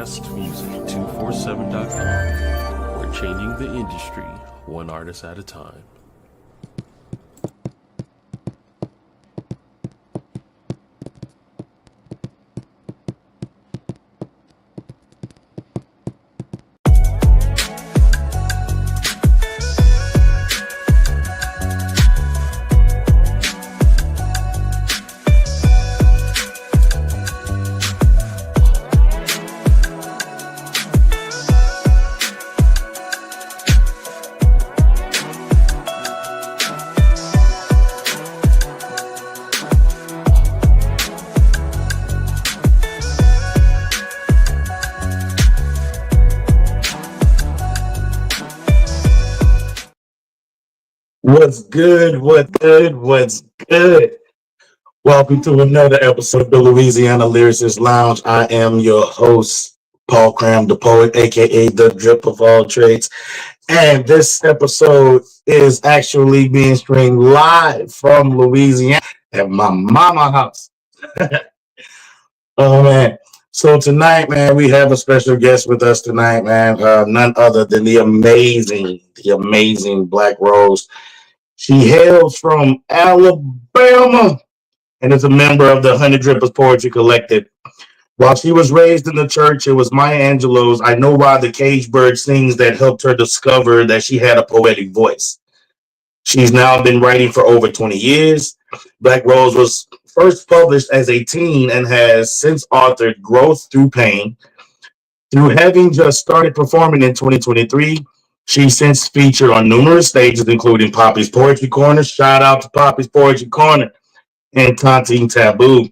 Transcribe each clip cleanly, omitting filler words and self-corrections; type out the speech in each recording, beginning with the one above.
lastmusic247.com. We're changing the industry one artist at a time. What's good? What's good? What's good? Welcome to another episode of the Louisiana Lyricist Lounge. I am your host, Paul Cram, the poet, aka the drip of all trades. And this episode is actually being streamed live from Louisiana at my mama house. Oh man. So tonight, man, we have a special guest with us tonight, man. None other than the amazing Black Rose. She hails from Alabama and is a member of the Honey Drippers Poetry Collective. While she was raised in the church, it was Maya Angelou's I Know Why the Cage Bird Sings that helped her discover that she had a poetic voice. She's now been writing for over 20 years. Black Rose was first published as a teen and has since authored Growth Through Pain. Through having just started performing in 2023, she's since featured on numerous stages, including Poppy's Poetry Corner. Shout out to Poppy's Poetry Corner and Tontine Taboo.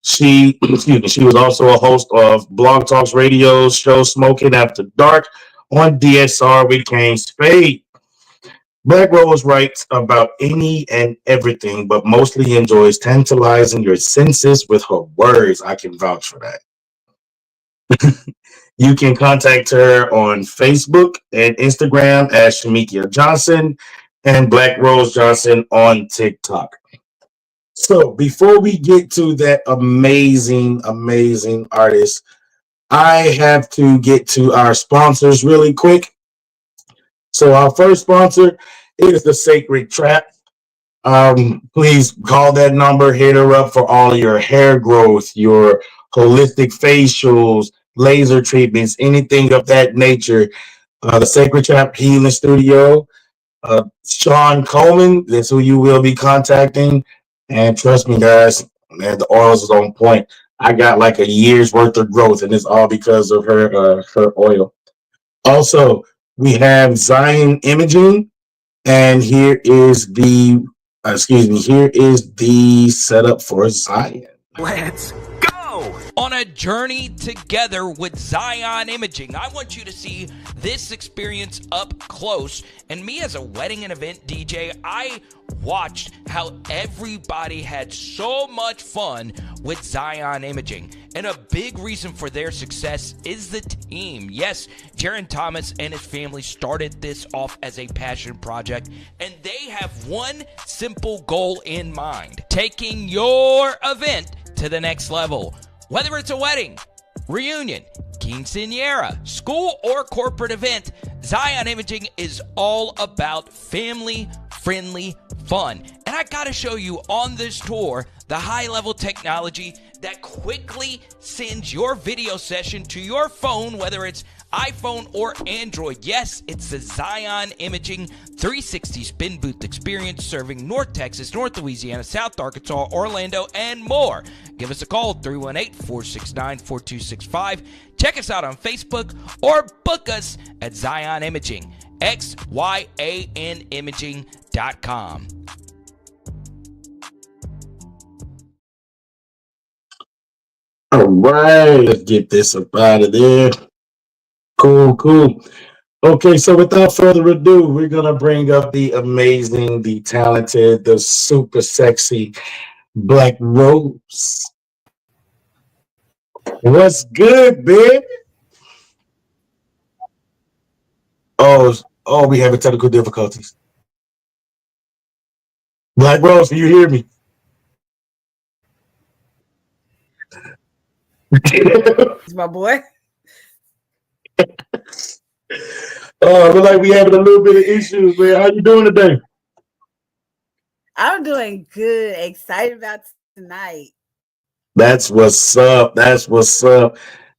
She was also a host of Blog Talks Radio show Smoking After Dark on DSR with Kane Spade. Black Rose writes about any and everything, but mostly enjoys tantalizing your senses with her words. I can vouch for that. You can contact her on Facebook and Instagram as Shamikia Johnson and Black Rose Johnson on TikTok. So before we get to that amazing artist, I have to get to our sponsors really quick. So our first sponsor is the Sacred Trap. Please call that number, hit her up for all your hair growth, your holistic facials, laser treatments, anything of that nature. The Sacred Trap Healing Studio. Sean Coleman, that's who you will be contacting. And trust me, guys, man, the oils is on point. I got like a year's worth of growth, and it's all because of her oil. Also, we have Zion Imaging, and here is the setup for Zion. Let's go on a journey together with Zion Imaging. I want you to see this experience up close. And me as a wedding and event DJ, I watched how everybody had so much fun with Zion Imaging. And a big reason for their success is the team. Yes, Jaron Thomas and his family started this off as a passion project, and they have one simple goal in mind: taking your event to the next level. Whether it's a wedding, reunion, quinceañera, school, or corporate event, Zion Imaging is all about family-friendly fun. And I gotta show you on this tour the high-level technology that quickly sends your video session to your phone, whether it's iPhone or Android. Yes, it's the Zion Imaging 360 spin booth experience, serving North Texas, North Louisiana, South Arkansas, Orlando, and more. Give us a call, 318-469-4265. Check us out on Facebook or book us at Zion Imaging, XYANimaging.com. All right, let's get this up out of there. Cool. Okay, so without further ado, we're going to bring up the amazing, the talented, the super sexy Black Rose. What's good, baby? Oh, we having technical difficulties. Black Rose, can you hear me? It's my boy. Look like we having a little bit of issues, man. How you doing today? I'm doing good. Excited about tonight. That's what's up. That's what's up.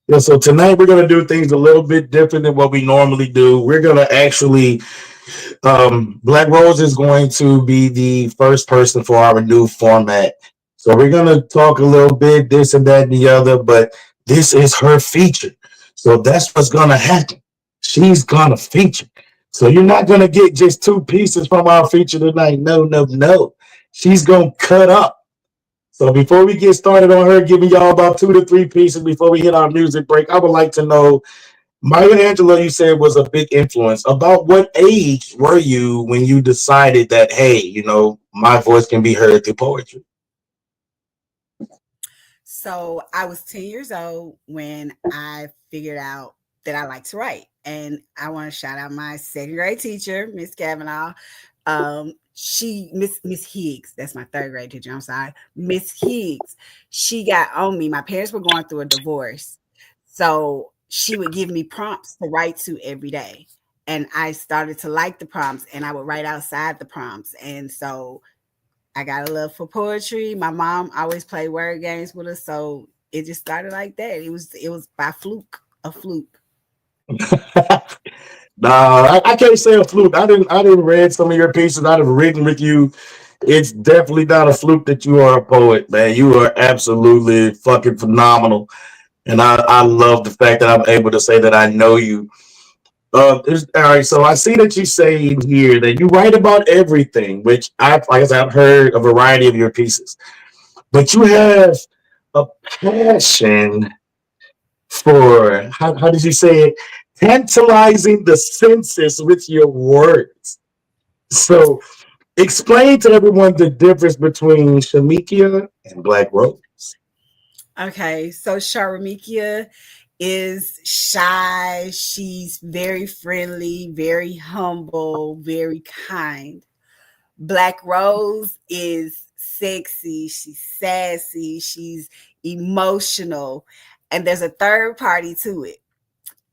Yeah, so tonight we're gonna do things a little bit different than what we normally do. We're gonna actually Black Rose is going to be the first person for our new format. So we're going to talk a little bit, this and that and the other, but this is her feature. So that's what's going to happen. She's going to feature. So you're not going to get just two pieces from our feature tonight. No, no, no. She's going to cut up. So before we get started on her giving y'all about 2 to 3 pieces before we hit our music break, I would like to know, Maya Angelou, you said, was a big influence. About what age were you when you decided that, hey, my voice can be heard through poetry? So I was 10 years old when I figured out that I like to write. And I want to shout out my second grade teacher, Miss Kavanaugh. Miss Higgs, that's my third grade teacher. I'm sorry. Miss Higgs, she got on me. My parents were going through a divorce. So she would give me prompts to write to every day. And I started to like the prompts and I would write outside the prompts. And so I got a love for poetry. My mom always played word games with us. So it just started like that. It was by fluke, a fluke. Nah, I can't say a fluke. I didn't read some of your pieces. I'd have written with you. It's definitely not a fluke that you are a poet, man. You are absolutely fucking phenomenal. And I love the fact that I'm able to say that I know you. All right, so I see that you say in here that you write about everything, which like I said, I've heard a variety of your pieces, but you have a passion for, how did you say it? Tantalizing the senses with your words. So explain to everyone the difference between Shamikia and Black Rose. Okay, so Sharamikia is shy. She's very friendly, very humble, very kind. Black Rose is sexy. She's sassy. She's emotional. And there's a third party to it.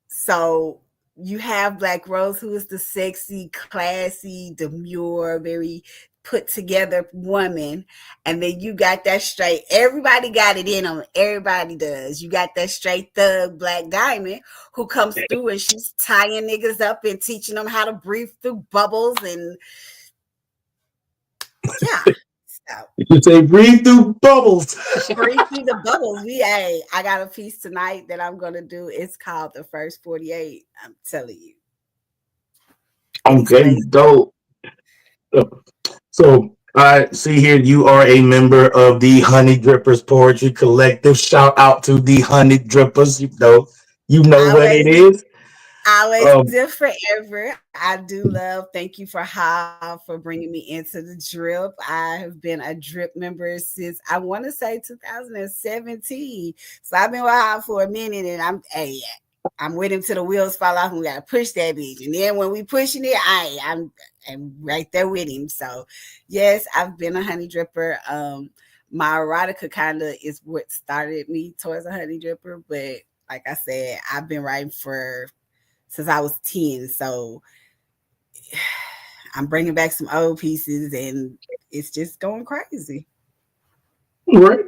So you have Black Rose, who is the sexy, classy, demure, very put together woman. And then you got that straight, everybody got it in them. Everybody does. You got that straight thug Black Diamond who comes through and she's tying niggas up and teaching them how to breathe through bubbles. And yeah. So You say breathe through bubbles. breathe through the bubbles. I got a piece tonight that I'm gonna do. It's called The First 48. I'm telling you. Okay, dope. So I see here you are a member of the Honey Drippers Poetry Collective. Shout out to the Honey Drippers. You know what it Always, is. always Um, and forever. I do love. Thank you for bringing me into the drip. I have been a drip member since I want to say 2017. So I've been with High for a minute, and I'm with him till the wheels fall off, and we gotta push that bitch. And then when we pushing it, I'm right there with him. So yes, I've been a honey dripper. My erotica kind of is what started me towards a honey dripper, but like I said, I've been writing since I was 10. So I'm bringing back some old pieces, and it's just going crazy. right.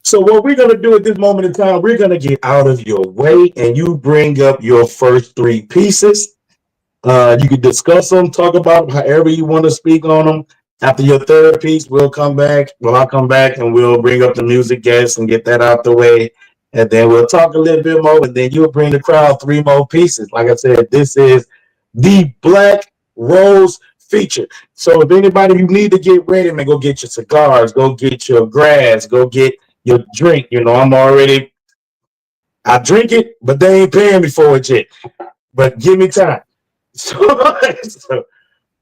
So what we're gonna do at this moment in time, we're gonna get out of your way, and you bring up your first 3 pieces. You can discuss them, talk about them however you want to speak on them. After your third piece, we'll come back. Well, I'll come back and we'll bring up the music guests and get that out the way. And then we'll talk a little bit more, and then you'll bring the crowd 3 more pieces. Like I said, this is the Black Rose feature. So if anybody, you need to get ready, man, go get your cigars, go get your grass, go get your drink. I drink it, but they ain't paying me for it yet. But give me time. So,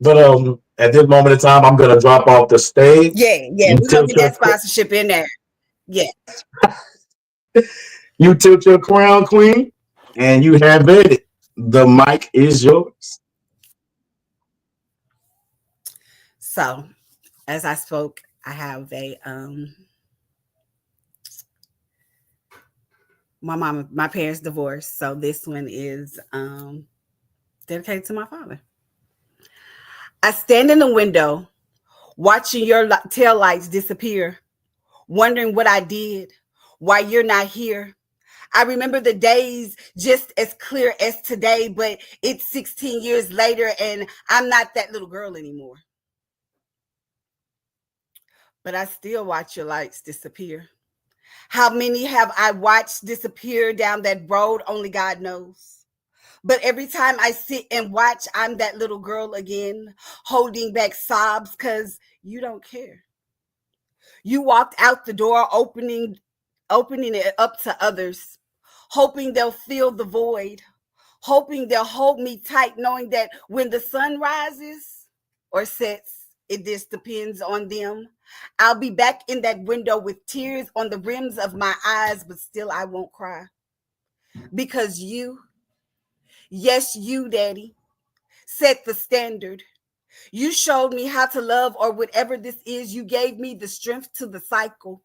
but at this moment in time, I'm gonna drop off the stage. Yeah, You we're gonna tilt get your that sponsorship in there. Yeah. you tilt your crown, queen, and you have it. The mic is yours. So as I spoke, I have my parents divorced, so this one is dedicated to my father. I stand in the window, watching your tail lights disappear, wondering what I did, why you're not here. I remember the days just as clear as today, but it's 16 years later and I'm not that little girl anymore. But I still watch your lights disappear. How many have I watched disappear down that road? Only God knows. But every time I sit and watch, I'm that little girl again, holding back sobs because you don't care. You walked out the door, opening it up to others, hoping they'll fill the void, hoping they'll hold me tight, knowing that when the sun rises or sets, it just depends on them. I'll be back in that window with tears on the rims of my eyes, but still I won't cry. Because you, yes, you, Daddy, set the standard. You showed me how to love, or whatever this is. You gave me the strength to the cycle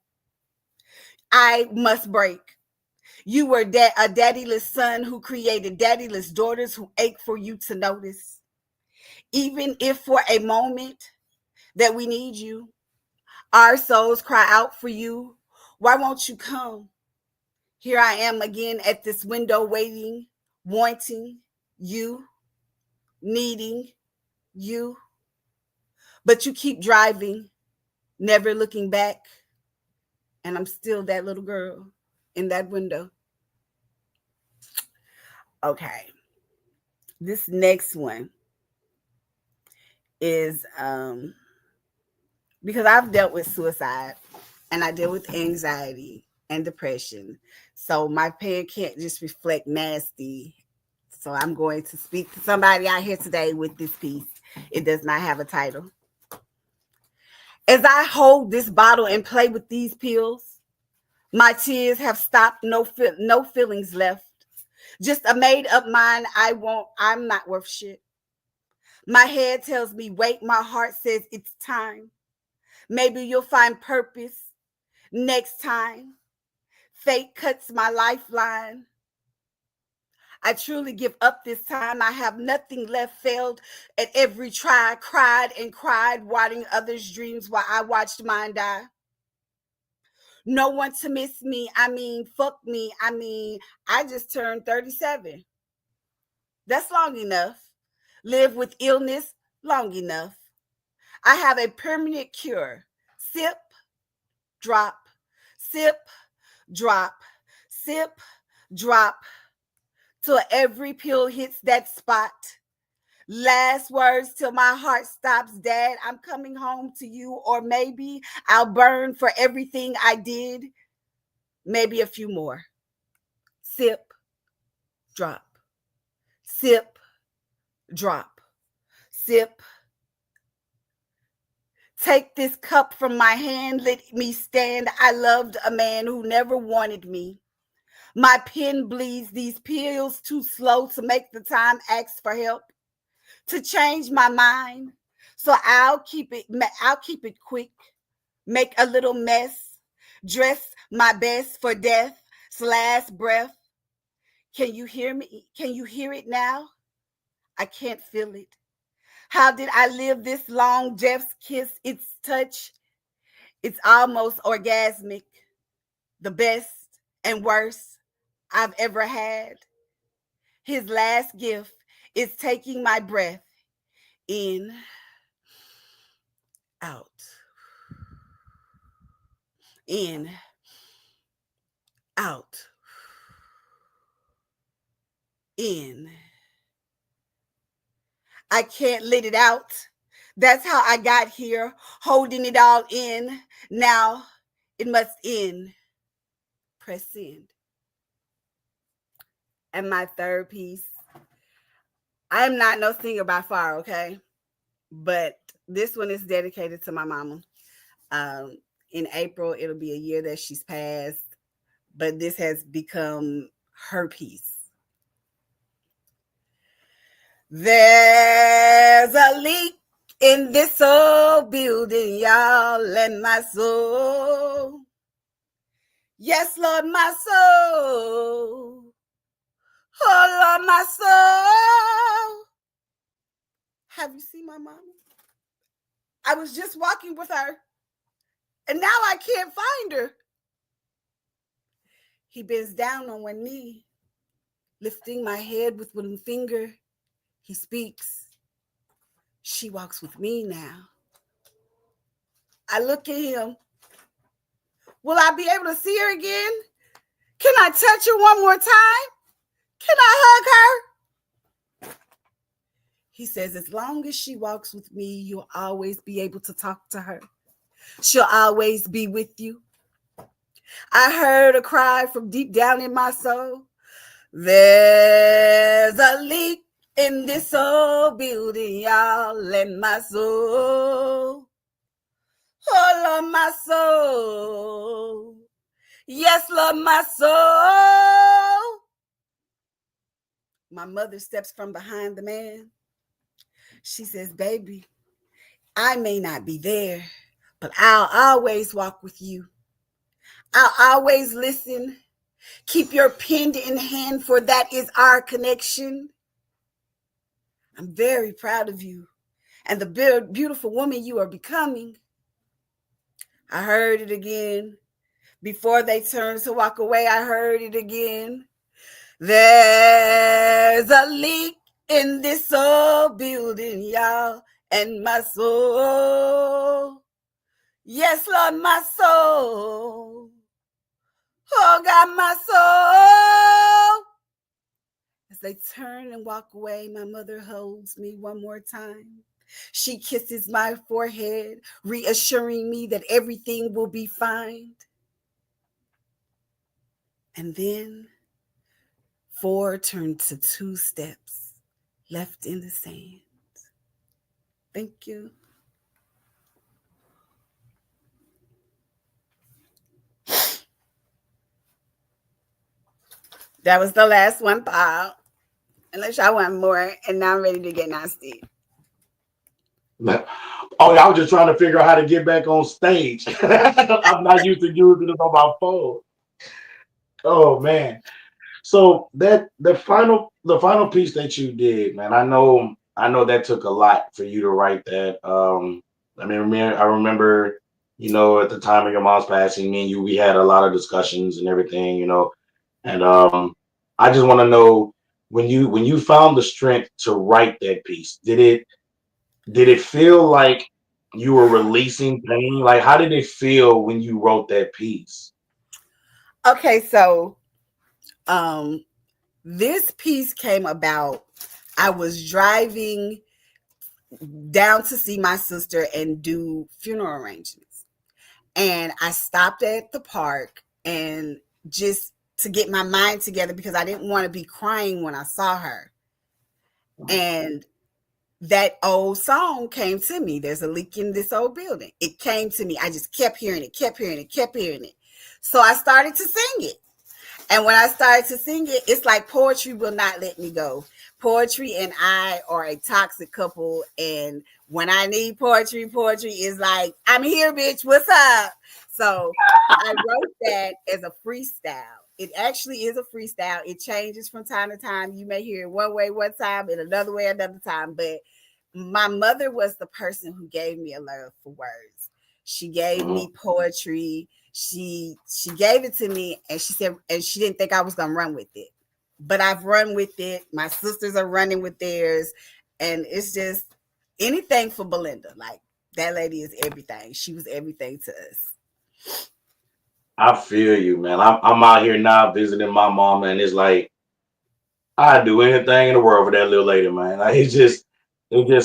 I must break. You were a daddyless son who created daddyless daughters who ache for you to notice. Even if for a moment that we need you, our souls cry out for you. Why won't you come? Here I am again at this window waiting, wanting you, needing you. But you keep driving, never looking back. And I'm still that little girl in that window. Okay. This next one is because I've dealt with suicide and I deal with anxiety and depression. So my pen can't just reflect nasty. So I'm going to speak to somebody out here today with this piece. It does not have a title. As I hold this bottle and play with these pills, my tears have stopped, no feelings left. Just a made up mind. I'm not worth shit. My head tells me wait, my heart says it's time. Maybe you'll find purpose next time. Fate cuts my lifeline. I truly give up this time. I have nothing left, failed at every try, cried and cried, watching others' dreams while I watched mine die. No one to miss me. Fuck me. I just turned 37. That's long enough. Live with illness long enough. I have a permanent cure. Sip, drop, sip, drop, sip, drop, till every pill hits that spot. Last words till my heart stops. Dad, I'm coming home to you, or maybe I'll burn for everything I did. Maybe a few more. Sip, drop, sip, drop, sip. Take this cup from my hand, let me stand. I loved a man who never wanted me. My pen bleeds, these pills too slow to make the time ask for help, to change my mind. So I'll keep it quick, make a little mess, dress my best for death's last breath. Can you hear me? Can you hear it now? I can't feel it. How did I live this long? Death's kiss, its touch, it's almost orgasmic. The best and worst I've ever had. His last gift is taking my breath in, out, in, out, in. I can't let it out. That's how I got here, holding it all in. Now it must end. Press send. And my third piece, I am not no singer by far, okay? But this one is dedicated to my mama. In April, it'll be a year that she's passed, but this has become her piece. There's a leak in this old building, y'all, and my soul, Yes, Lord, my soul. Oh, Lord, my soul. Have you seen my mama? I was just walking with her, and now I can't find her. He bends down on one knee, lifting my head with one finger. He speaks. She walks with me now. I look at him. Will I be able to see her again? Can I touch her one more time? Can I hug her? He says, as long as she walks with me, you'll always be able to talk to her. She'll always be with you. I heard a cry from deep down in my soul. There's a leak in this old building, y'all, and my soul. Oh, Lord, my soul. Yes, Lord, my soul. My mother steps from behind the man. She says, baby, I may not be there, but I'll always walk with you. I'll always listen. Keep your pen in hand, for that is our connection. I'm very proud of you and the beautiful woman you are becoming. I heard it again. Before they turned to walk away, I heard it again. There's a leak in this old building, y'all, and my soul. Yes, Lord, my soul. Oh, God, my soul. As they turn and walk away, my mother holds me one more time. She kisses my forehead, reassuring me that everything will be fine. And then 4 turned to 2 steps left in the sand. Thank you. That was the last one, Paul. Unless y'all want more, and now I'm ready to get nasty. Oh, I was just trying to figure out how to get back on stage. I'm not used to using it on my phone. Oh man. So that the final piece that you did, man, I know that took a lot for you to write that. I remember, at the time of your mom's passing, me and you, we had a lot of discussions and everything, and I just want to know when you found the strength to write that piece, did it feel like you were releasing pain? Like, how did it feel when you wrote that piece? Okay, so this piece came about. I was driving down to see my sister and do funeral arrangements. And I stopped at the park and just to get my mind together because I didn't want to be crying when I saw her. And that old song came to me. There's a leak in this old building. It came to me. I just kept hearing it, kept hearing it, kept hearing it. So I started to sing it. And when I started to sing it, it's like poetry will not let me go. Poetry and I are a toxic couple. And when I need poetry, poetry is like, I'm here, bitch. What's up? So I wrote that as a freestyle. It actually is a freestyle. It changes from time to time. You may hear it one way one time and another way another time. But my mother was the person who gave me a love for words. She gave me poetry. She gave it to me, and she said, and she didn't think I was gonna run with it, but I've run with it. My sisters are running with theirs, and it's just anything for Belinda. Like that lady is everything. She was everything to us. I feel you, man. I'm out here now visiting my mama, and it's like I'd do anything in the world for that little lady, man. Like it's just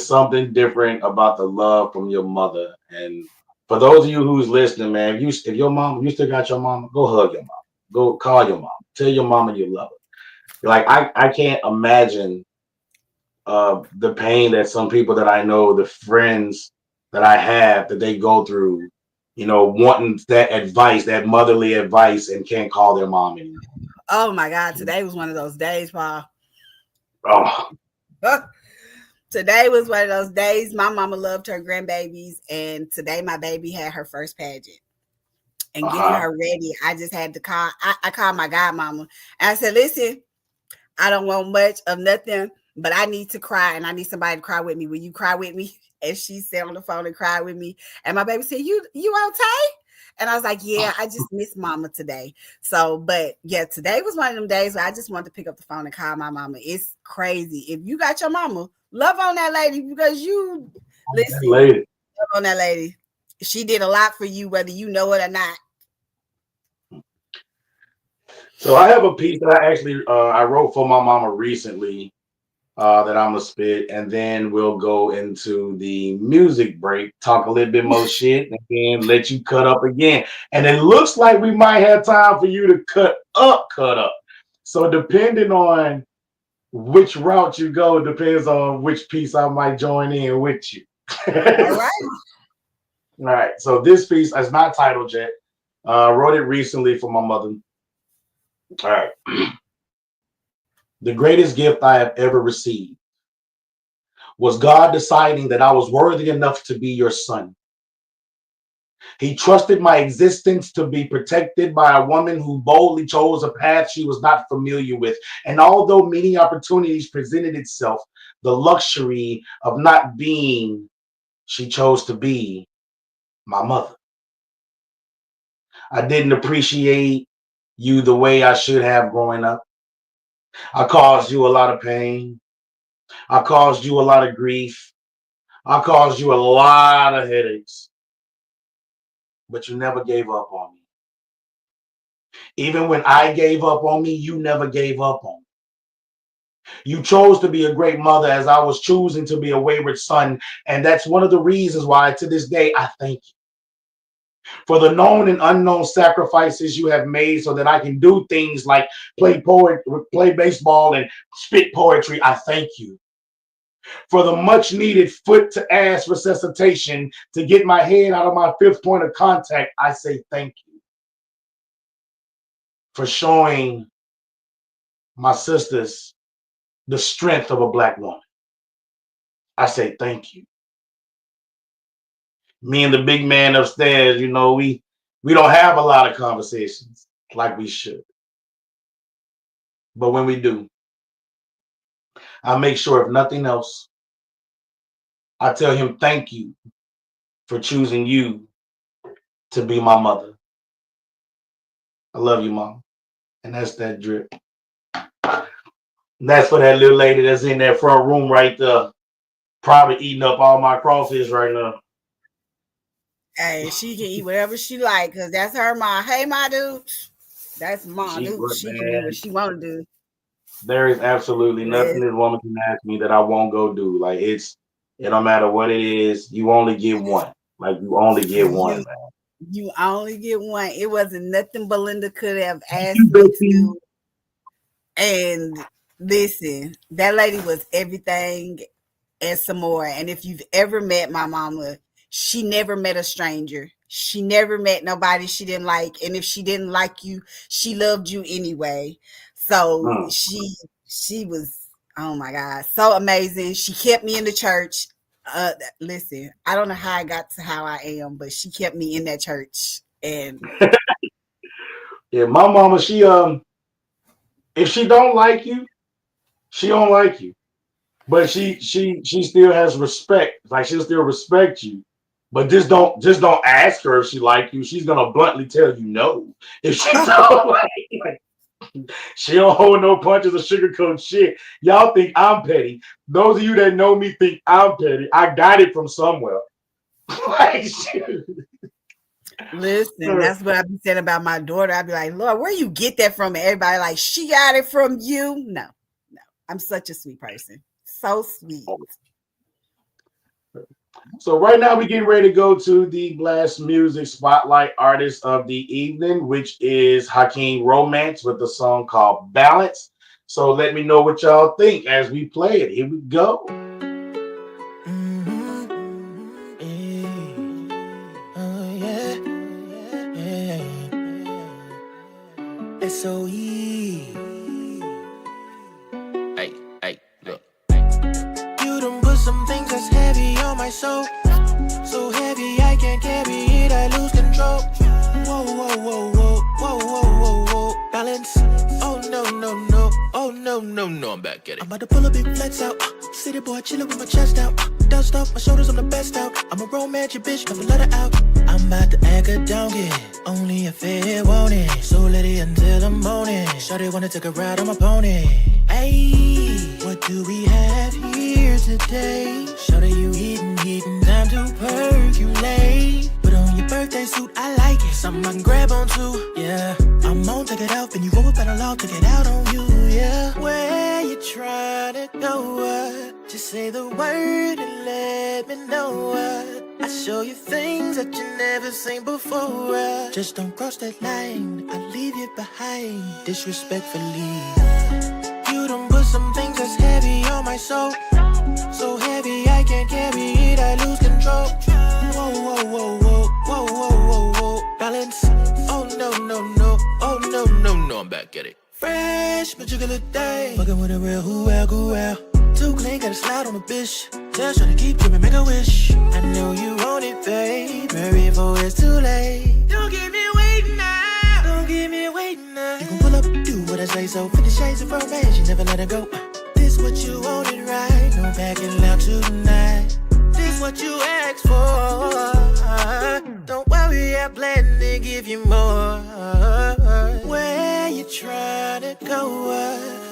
something different about the love from your mother. And for those of you who's listening, man, if your mom, you still got your mama, go hug your mom, go call your mom, tell your mama you love her. Like I can't imagine the pain that some people that I know, the friends that I have, that they go through, wanting that advice, that motherly advice, and can't call their mom anymore. Oh my God, today was one of those days, Paul. Oh, Today was one of those days. My mama loved her grandbabies, and today my baby had her first pageant. and getting her ready, I just had to call. I called my godmama and I said, listen, I don't want much of nothing, but I need to cry and I need somebody to cry with me. Will you cry with me? And she sat on the phone and cried with me. And my baby said, you okay? And I was like, yeah, I just miss mama today. So, but yeah, today was one of them days where I just wanted to pick up the phone and call my mama. It's crazy. If you got your mama, love on that lady, because you listen, love on that lady. She did a lot for you, whether you know it or not. So I have a piece that I actually I wrote for my mama recently that I'm gonna spit, and then we'll go into the music break, talk a little bit more shit, and then let you cut up again. And it looks like we might have time for you to cut up. So depending on which route you go, depends on which piece I might join in with you. All right. All right. So this piece is not titled yet. I wrote it recently for my mother. All right. The greatest gift I have ever received was God deciding that I was worthy enough to be your son. He trusted my existence to be protected by a woman who boldly chose a path she was not familiar with. And although many opportunities presented itself, the luxury of not being, she chose to be my mother. I didn't appreciate you the way I should have growing up. I caused you a lot of pain. I caused you a lot of grief. I caused you a lot of headaches. But you never gave up on me. Even when I gave up on me, you never gave up on me. You chose to be a great mother as I was choosing to be a wayward son. And that's one of the reasons why to this day, I thank you for the known and unknown sacrifices you have made so that I can do things like play baseball and spit poetry. I thank you for the much needed foot to ass resuscitation to get my head out of my fifth point of contact. I say thank you for showing my sisters the strength of a Black woman. I say thank you. Me and the big man upstairs, you know, we don't have a lot of conversations like we should. But when we do, I make sure, if nothing else, I tell him thank you for choosing you to be my mother. I love you, Mom. And that's that drip. And that's for that little lady that's in that front room right there, probably eating up all my crawfish right now. Hey, she can eat whatever she like, because that's her mom. Hey, my dude. That's mom. She can do what she want to do. There is absolutely nothing this woman can ask me that I won't go do. Like, it don't matter what it is. You only get one. Like, you only get one, man. You only get one. It wasn't nothing Belinda could have asked me to do. And listen, that lady was everything and some more. And if you've ever met my mama, she never met a stranger. She never met nobody she didn't like. And if she didn't like you, she loved you anyway. So she was, oh my God, so amazing. She kept me in the church. Listen, I don't know how I got to how I am, but she kept me in that church. And yeah, my mama, she if she don't like you, she don't like you. But she still has respect. Like, she'll still respect you. But just don't ask her if she like you. She's gonna bluntly tell you no. If she don't like you, she don't hold no punches or sugarcoat shit. Y'all think I'm petty. Those of you that know me think I'm petty. I got it from somewhere. Listen, that's what I be saying about my daughter. I be like, Lord, where you get that from? And everybody like, she got it from you. No. I'm such a sweet person. So sweet. So right now we're getting ready to go to the Blast Music Spotlight Artist of the Evening, which is Hakeem Romance with the song called Balance. So let me know what y'all think as we play it. Here we go. S.O.E. Hey, look. You done put some things that's heavy on my soul. So heavy I can't carry it, I lose control. Whoa, whoa, whoa, whoa, whoa, whoa, whoa. Balance. Oh no, no, no. Oh no, no, no. I'm back at it. I'm about to pull a big flex out. City boy chillin' with my chest out. Dust off my shoulders, I'm the best out. I'm a romantic bitch, never let her out. I'm about to act a donkey. Only if it want it. So let it until the morning. Shawty wanna take a ride on my pony. Ayy, what do we have here today? Shawty, you eatin', time to percolate. Put on your birthday suit, I like it. Something I can grab onto, yeah. I'm on, take it out, and you go up at a law, take it out on you, yeah. Where you trying to go? Just say the word and let me know. I show you things that you never seen before. Just don't cross that line, I'll leave you behind disrespectfully. You done put some things that's heavy on my soul. So heavy I can't carry it, I lose control. Whoa, whoa, whoa, whoa, whoa, whoa, whoa, whoa. Balance. Oh no, no, no. Oh no, no, no. I'm back at it. Fresh, but you gonna day. Fucking with a real who well. Too clean, gotta slide on a bitch. Tell her to keep dreaming, make a wish. I know you want it, babe. Hurry before it's too late. Don't keep me waiting now. Don't keep me waiting now. You can pull up, do what I say so. 50 shades of romance, you never let her go. This what you wanted, right? No backing out tonight. This what you asked for. Don't worry, I plan to give you more. Where you trying to go?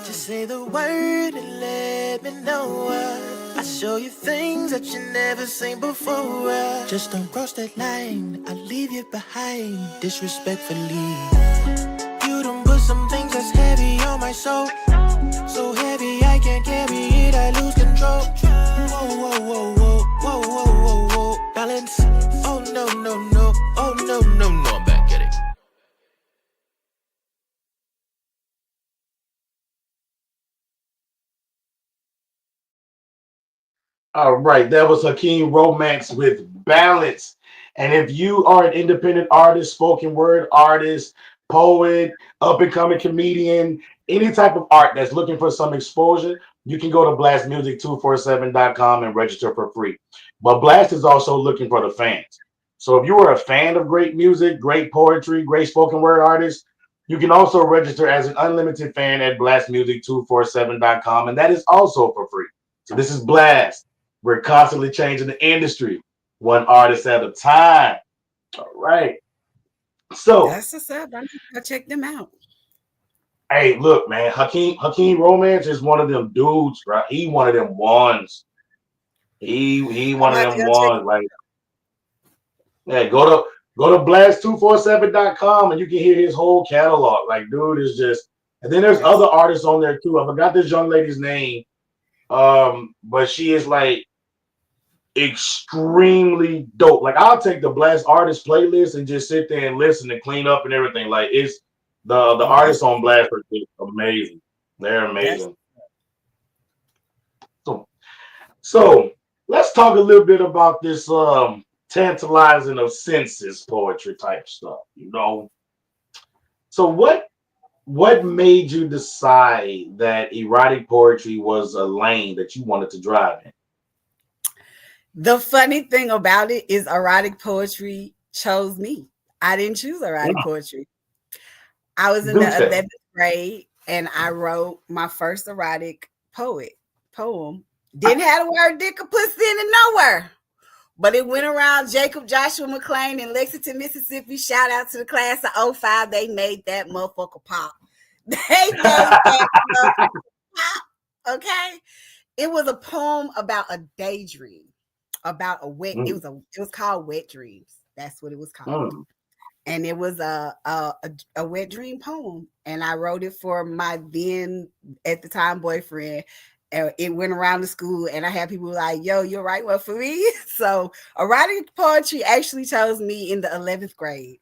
Just say the word and let me know. I show you things that you never seen before. Just don't cross that line, I'll leave you behind disrespectfully. You done put some things that's heavy on my soul. So heavy I can't carry it, I lose control. Whoa, whoa, whoa, whoa, whoa, whoa, whoa, whoa. Balance. Oh no, no, no. Oh no, no, no. I'm back at it. All right, that was Hakeem Romance with Balance. And if you are an independent artist, spoken word artist, poet, up and coming comedian, any type of art that's looking for some exposure, you can go to blastmusic247.com and register for free. But Blast is also looking for the fans. So if you are a fan of great music, great poetry, great spoken word artists, you can also register as an unlimited fan at blastmusic247.com, and that is also for free. So this is Blast. We're constantly changing the industry, one artist at a time. All right. So, That's what's up. I need to go check them out. hey, look, man, Hakeem Romance is one of them dudes, right? He one of them ones. He I'm one of about to them go check. ones. Like, yeah, go to blast247.com and you can hear his whole catalog. Like, dude is just. And then there's That's other artists on there too. I forgot this young lady's name, but she is like extremely dope. Like I'll take the Blast Artist playlist and just sit there and listen and clean up and everything. Like it's the oh, artists on Blast are just amazing. They're that's amazing. So let's talk a little bit about this tantalizing of senses poetry type stuff. So what made you decide that erotic poetry was a lane that you wanted to drive in? the funny thing about it is erotic poetry chose me. I didn't choose erotic poetry. I was in the Do tell. 11th grade and I wrote my first erotic poem. Didn't have the word dick or pussy in it nowhere. But it went around Jacob Joshua McClain in Lexington, Mississippi. Shout out to the class of 05. They made that motherfucker pop. They made that motherfucker pop. Okay. It was a poem about a daydream, about a wet, it was called Wet Dreams. That's what it was called. And it was a wet dream poem. And I wrote it for my then at the time boyfriend. It went around the school and I had people like, yo, you'll write one for me. So erotic poetry actually chose me in the 11th grade.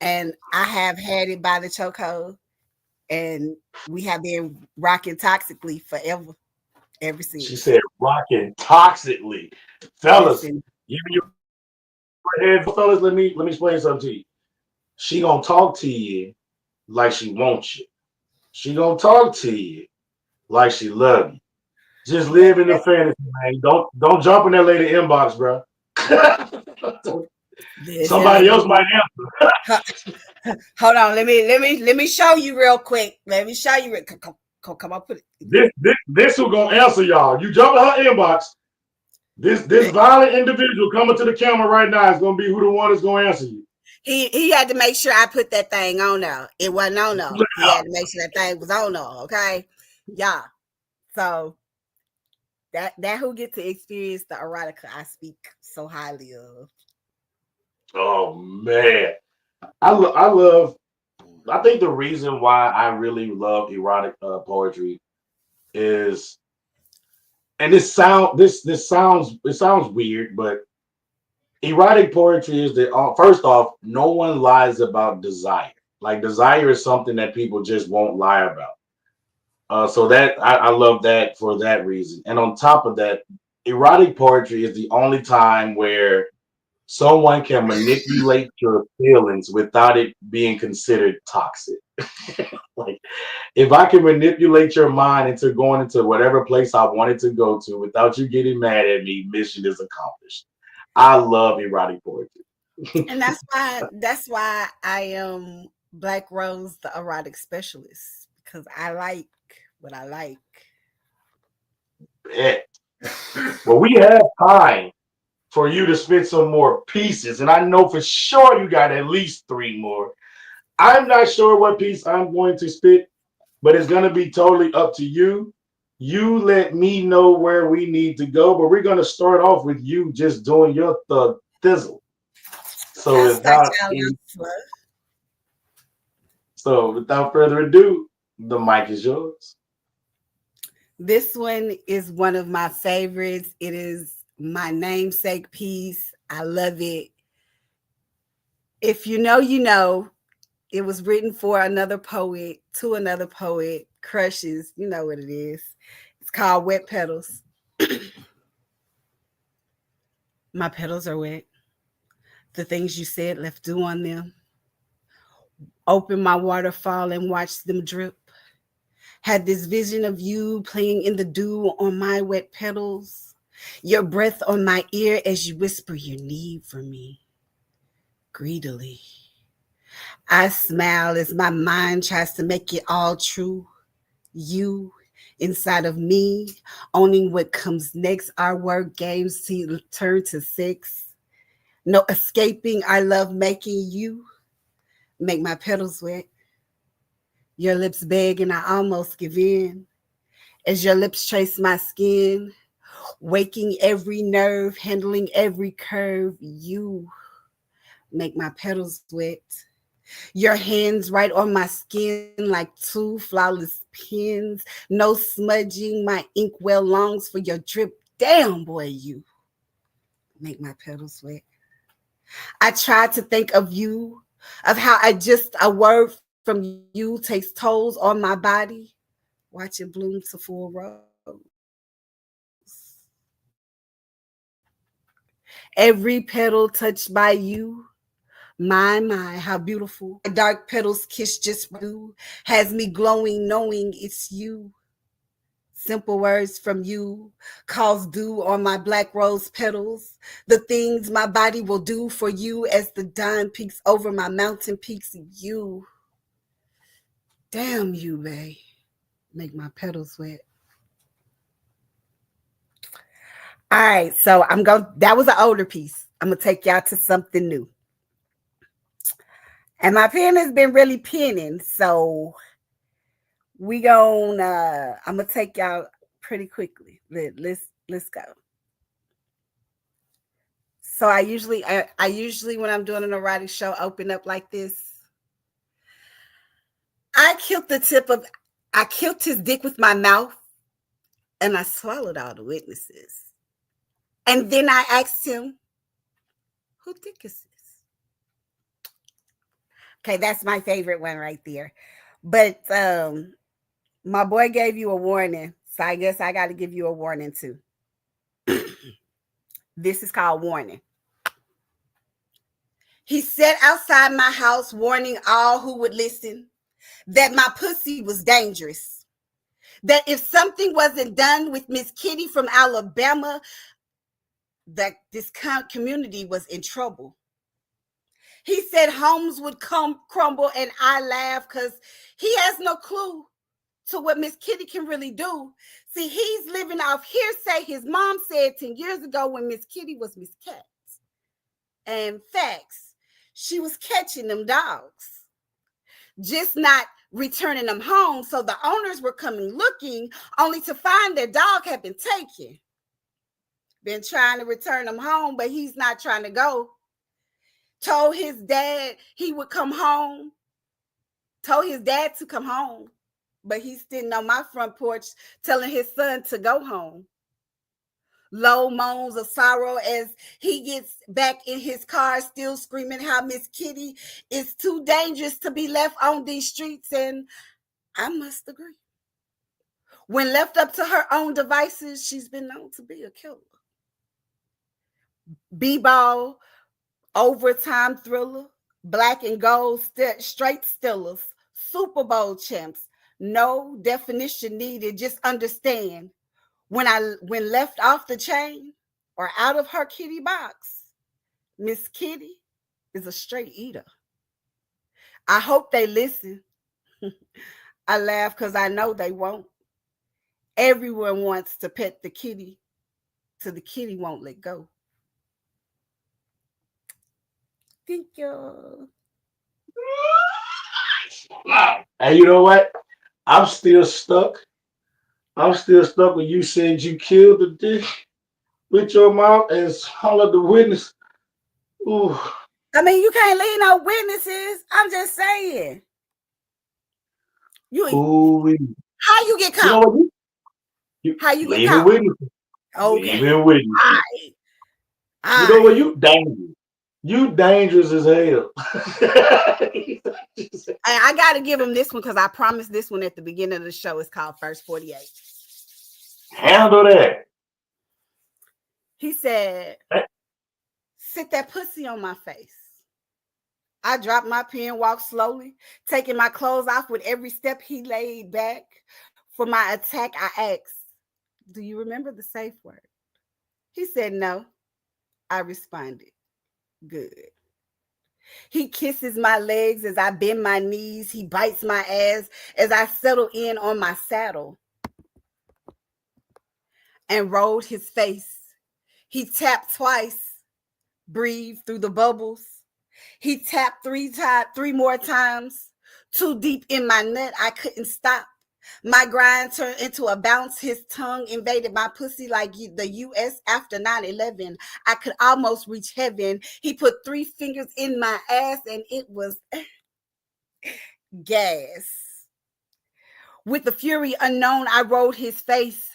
And I have had it by the chokehold. And we have been rocking toxically forever, ever since. She said rocking toxically. Fellas, give me your head. Fellas, let me explain something to you. She gonna talk to you like she wants you. She gonna talk to you like she love you. Just live in the fantasy, man. Don't jump in that lady inbox, bro. Somebody else might answer. Hold on, let me show you real quick. Let me show you. Come on, put it. This who gonna answer y'all. You jump in her inbox. This violent individual coming to the camera right now is gonna be who the one is gonna answer you. He had to make sure I put that thing on there. It wasn't on there. He had to make sure that thing was on there. Okay, yeah. So that who get to experience the erotica I speak so highly of. Oh man, I think the reason why I really love erotic poetry is, and this sounds weird, but erotic poetry is that first off, no one lies about desire. Like desire is something that people just won't lie about. So that I love that for that reason. And on top of that, erotic poetry is the only time where someone can manipulate your feelings without it being considered toxic. Like if I can manipulate your mind into going into whatever place I wanted to go to without you getting mad at me, mission is accomplished. I love erotic poetry. And that's why I am Black Rose, the erotic specialist, because I like what I like. Yeah. Well, we have time for you to spit some more pieces, and I know for sure you got at least 3 more. I'm not sure what piece I'm going to spit, but it's going to be totally up to you. You let me know where we need to go, but we're going to start off with you just doing your thug thizzle. So without further ado, the mic is yours. This one is one of my favorites. It is my namesake piece. I love it. If you know, you know. It was written for another poet, to another poet, crushes. You know what it is. It's called Wet Petals. My petals are wet. The things you said left dew on them. Open my waterfall and watch them drip. Had this vision of you playing in the dew on my wet petals. Your breath on my ear as you whisper your need for me. Greedily. I smile as my mind tries to make it all true. You inside of me, owning what comes next. Our word games turn to sex. No escaping. I love making you make my petals wet. Your lips beg and I almost give in. As your lips trace my skin, waking every nerve, handling every curve. You make my petals wet. Your hands right on my skin like 2 flawless pins. No smudging, my ink well longs for your drip. Damn, boy, you make my petals wet. I try to think of you, of how a word from you takes tolls on my body. Watch it bloom to full rose. Every petal touched by you. My, how beautiful. My dark petals kiss just blue has me glowing knowing it's you. Simple words from you calls dew on my black rose petals. The things my body will do for you as the dawn peaks over my mountain peaks. You. Damn you, babe. Make my petals wet. All right, so that was an older piece. I'm going to take y'all to something new. And my pen has been really penning, so I'm gonna take y'all pretty quickly. Let's go. So I usually when I'm doing an erotic show, open up like this. I killed his dick with my mouth, and I swallowed all the witnesses. And then I asked him, "Who dick is this?" Okay, that's my favorite one right there. But my boy gave you a warning, so I guess I got to give you a warning too. This is called warning. He sat outside my house warning all who would listen that my pussy was dangerous. That if something wasn't done with Miss Kitty from Alabama, that this community was in trouble. He said homes would crumble, and I laugh because he has no clue to what Miss Kitty can really do. See, he's living off hearsay his mom said 10 years ago when Miss Kitty was Miss Cat. And facts, she was catching them dogs, just not returning them home. So the owners were coming looking, only to find their dog had been taken. Been trying to return him home, but he's not trying to go. Told his dad he would come home. Told his dad to come home, but he's sitting on my front porch telling his son to go home. Low moans of sorrow as he gets back in his car, still screaming how Miss Kitty is too dangerous to be left on these streets, and I must agree. When left up to her own devices, she's been known to be a killer. B-ball, overtime thriller, black and gold, straight stillers, Super Bowl champs. No definition needed. Just understand when left off the chain or out of her kitty box, Miss Kitty is a straight eater. I hope they listen. I laugh because I know they won't. Everyone wants to pet the kitty till the kitty won't let go. Thank you. And you know what? I'm still stuck. I'm still stuck when you said you killed the dick with your mouth and hollered the witness. Ooh. I mean, you can't leave no witnesses. I'm just saying. How you get caught? How you get caught? Witnesses. Okay. Leaving witnesses. All right. You know what? You dangerous. You dangerous as hell. I got to give him this one because I promised this one at the beginning of the show. It's called First 48. Handle that. He said, sit that pussy on my face. I dropped my pen, walked slowly, taking my clothes off with every step he laid back. For my attack, I asked, do you remember the safe word? He said, no. I responded, good. He kisses my legs as I bend my knees. He bites my ass as I settle in on my saddle and rolled his face. He tapped twice, breathed through the bubbles. He tapped three more times. Too deep in my nut, I couldn't stop. My grind turned into a bounce. His tongue invaded my pussy like the U.S. after 9/11. I could almost reach heaven. He put 3 fingers in my ass and it was gas. With the fury unknown, I rolled his face.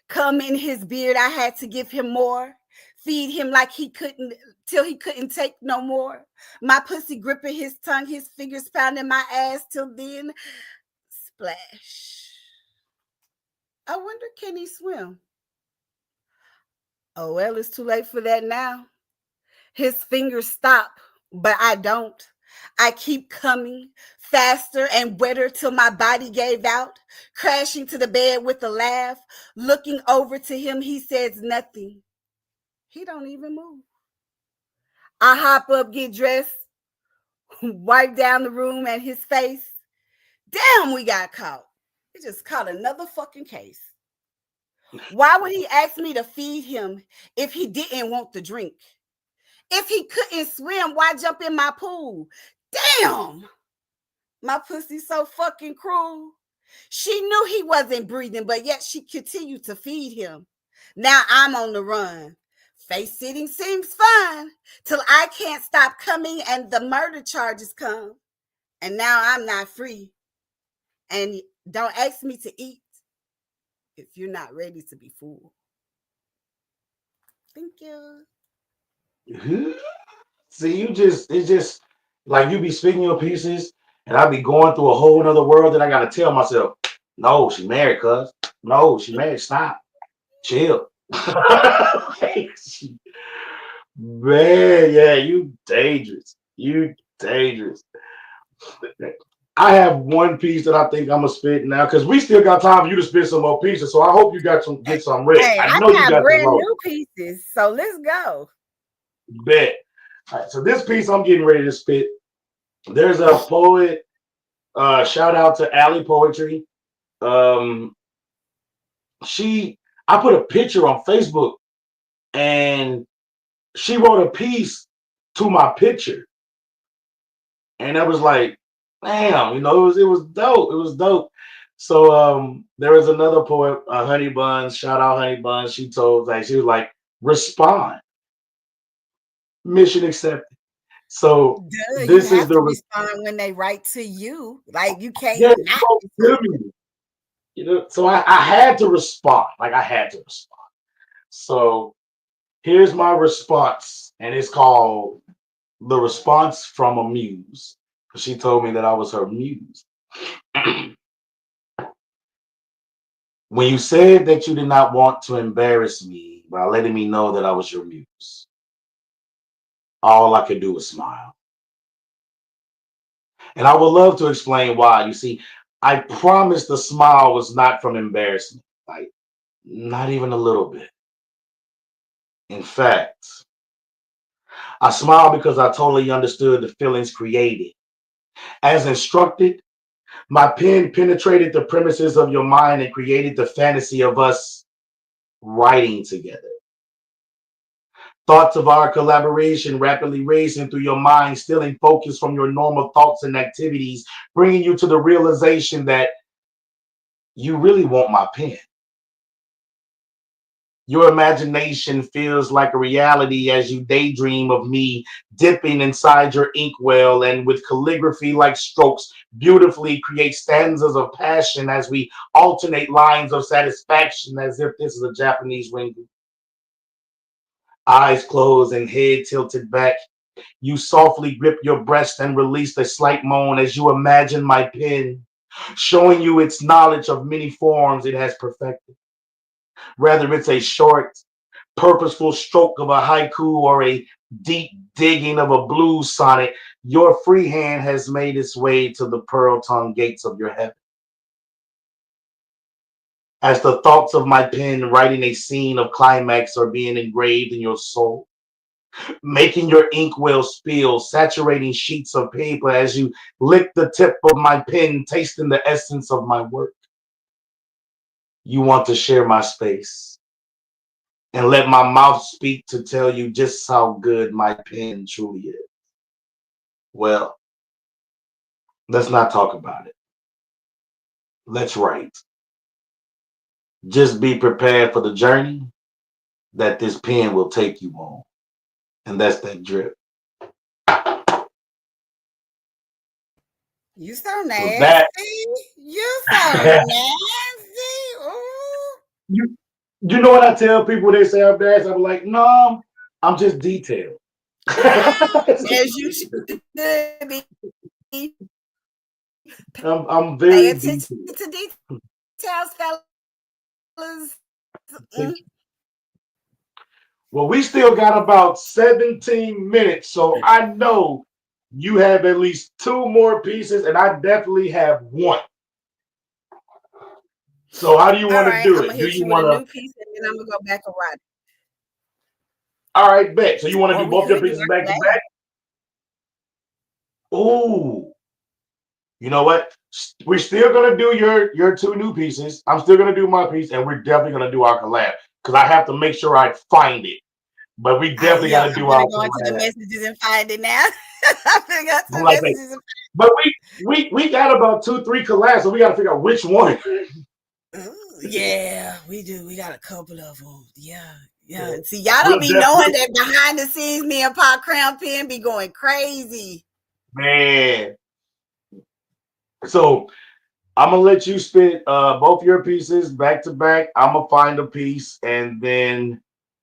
Come in his beard, I had to give him more. Feed him like till he couldn't take no more. My pussy gripping his tongue, his fingers pounding my ass till then. Splash. I wonder, can he swim? Oh, well, it's too late for that now. His fingers stop, but I don't. I keep coming faster and wetter till my body gave out, crashing to the bed with a laugh. Looking over to him, he says nothing. He don't even move. I hop up, get dressed, wipe down the room and his face. Damn, we got caught. We just caught another fucking case. Why would he ask me to feed him if he didn't want the drink? If he couldn't swim, why jump in my pool? Damn, my pussy's so fucking cruel. She knew he wasn't breathing, but yet she continued to feed him. Now I'm on the run. Face sitting seems fun till I can't stop coming and the murder charges come. And now I'm not free. And don't ask me to eat if you're not ready to be full. Thank you. See, it's just like you be speaking your pieces, and I be going through a whole nother world that I gotta tell myself, no, she married, cuz. No, she married. Stop. Chill. Man, yeah, you dangerous. You dangerous. I have one piece that I think I'm gonna spit now because we still got time for you to spit some more pieces. So I hope you get some ready. Hey, I know you got brand new pieces. So let's go. Bet. All right, so this piece I'm getting ready to spit. There's a poet. Shout out to Alley Poetry. Um, I put a picture on Facebook, and she wrote a piece to my picture, and I was like, damn, it was dope. It was dope. So there was another poet, Honey Buns. Shout out Honey Buns. She was like, respond. Mission accepted. So Duh, you this is have to the respond when they write to you. Like you can't yeah, not respond. so I had to respond. Like I had to respond. So here's my response, and it's called The Response from a Muse. She told me that I was her muse. When you said that you did not want to embarrass me by letting me know that I was your muse, all I could do was smile. And I would love to explain why. You see, I promised the smile was not from embarrassment, like not even a little bit. In fact, I smiled because I totally understood the feelings created. As instructed, my pen penetrated the premises of your mind and created the fantasy of us writing together. Thoughts of our collaboration rapidly racing through your mind, stealing focus from your normal thoughts and activities, bringing you to the realization that you really want my pen. Your imagination feels like a reality as you daydream of me dipping inside your inkwell and with calligraphy like strokes beautifully create stanzas of passion as we alternate lines of satisfaction as if this is a Japanese ringu. Eyes closed and head tilted back, you softly grip your breast and release a slight moan as you imagine my pen, showing you its knowledge of many forms it has perfected. Whether it's a short, purposeful stroke of a haiku or a deep digging of a blues sonnet, your free hand has made its way to the pearl tongue gates of your heaven. As the thoughts of my pen writing a scene of climax are being engraved in your soul, making your inkwell spill, saturating sheets of paper as you lick the tip of my pen, tasting the essence of my work. You want to share my space and let my mouth speak to tell you just how good my pen truly is. Well, let's not talk about it. Let's write. Just be prepared for the journey that this pen will take you on. And that's that drip. You so So that nasty. You so nasty. Ooh. you you know what I tell people, they say I'm nasty. I'm like, no, I'm just detailed. As you should be. I'm Pay very attention detailed. to details, fellas. Mm. Well, we still got about 17 minutes, so I know you have at least two more pieces, and I definitely have one. So how do you All want to right, do I'm it? gonna Do hit you you with a want new to? piece and then I'm gonna go back and write. All right, bet. So you want to Or do we both your could do pieces our back to collab. back? Ooh, you know what? We're still gonna do your two new pieces. I'm still gonna do my piece, and we're definitely gonna do our collab because I have to make sure I find it. But we definitely got Yeah, to I'm do gonna our go into the collab. messages and find it now. I'm gonna go to I'm the like that. messages and But we got about 2-3 collabs, so we got to figure out which one. ooh, yeah, we do. We got a couple of them. Yeah, yeah. Yeah. See, y'all We'll don't be definitely, knowing that behind the scenes, me and Pop Crown Pen be going crazy. man. So I'm gonna let you spit both your pieces back to back. I'm gonna find a piece, and then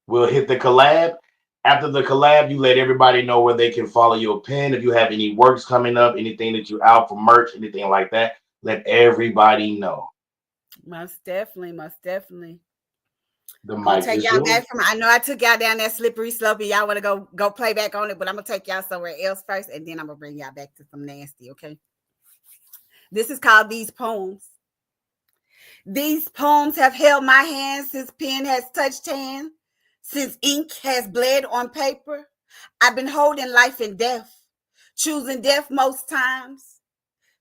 we'll hit the collab. After the collab, you let everybody know where they can follow your pen. If you have any works coming up, anything that you out for merch, anything like that, let everybody know. Most definitely, most definitely. The Gonna mic take is y'all yours. back from. I know I took y'all down that slippery slope, and y'all want to go play back on it, but I'm gonna take y'all somewhere else first, and then I'm gonna bring y'all back to some nasty. Okay. This is called These Poems. These poems have held my hand since pen has touched hand, since ink has bled on paper. I've been holding life and death, choosing death most times,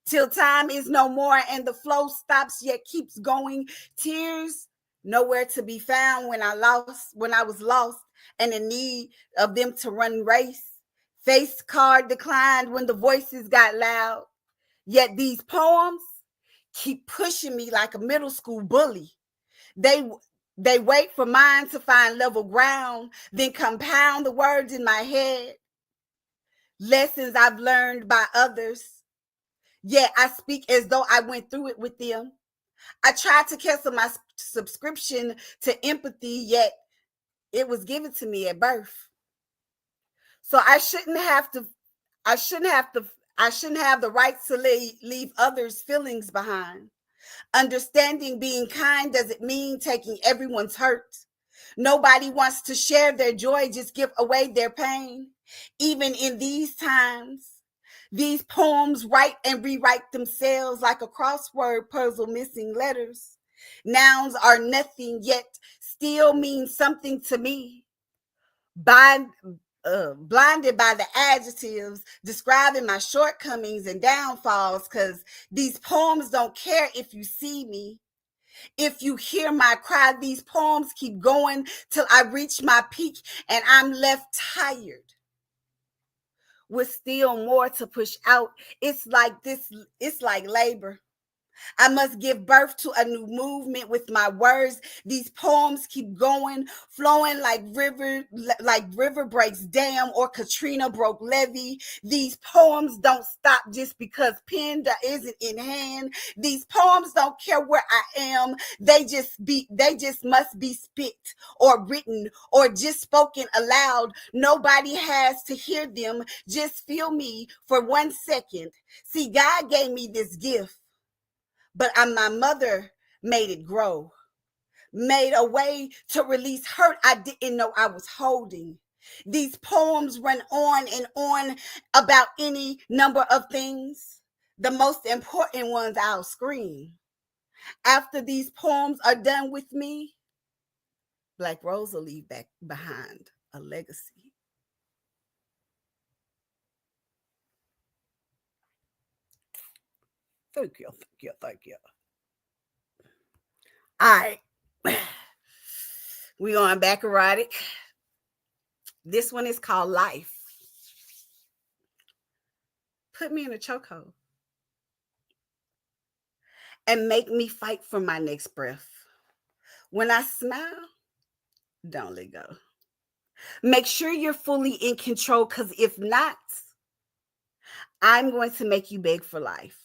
till time is no more and the flow stops yet keeps going. Tears nowhere to be found when I was lost and in need of them to run race. Face card declined when the voices got loud. Yet these poems keep pushing me like a middle school bully. They they wait for mine to find level ground, then compound the words in my head. Lessons I've learned by others. Yet I speak as though I went through it with them. I tried to cancel my subscription to empathy, yet it was given to me at birth. So I shouldn't have the right to leave others' feelings behind. Understanding being kind doesn't mean taking everyone's hurt. Nobody wants to share their joy, just give away their pain. Even in these times, these poems write and rewrite themselves like a crossword puzzle missing letters. Nouns are nothing, yet still mean something to me. Blinded by the adjectives describing my shortcomings and downfalls, because these poems don't care if you see me. If you hear my cry, these poems keep going till I reach my peak and I'm left tired with still more to push out. It's like labor. I must give birth to a new movement with my words. These poems keep going, flowing like river breaks dam or Katrina broke levee. These poems don't stop just because pen isn't in hand. These poems don't care where I am. They just must be spit or written or just spoken aloud. Nobody has to hear them. Just feel me for 1 second. See, God gave me this gift, but my mother made it grow, made a way to release hurt I didn't know I was holding. These poems run on and on about any number of things. The most important ones I'll scream. After these poems are done with me, Black Rose will leave back behind a legacy. Thank you, thank you, thank you. All right. We on back erotic. This one is called Life. Put me in a chokehold and make me fight for my next breath. When I smile, don't let go. Make sure you're fully in control, because if not, I'm going to make you beg for life.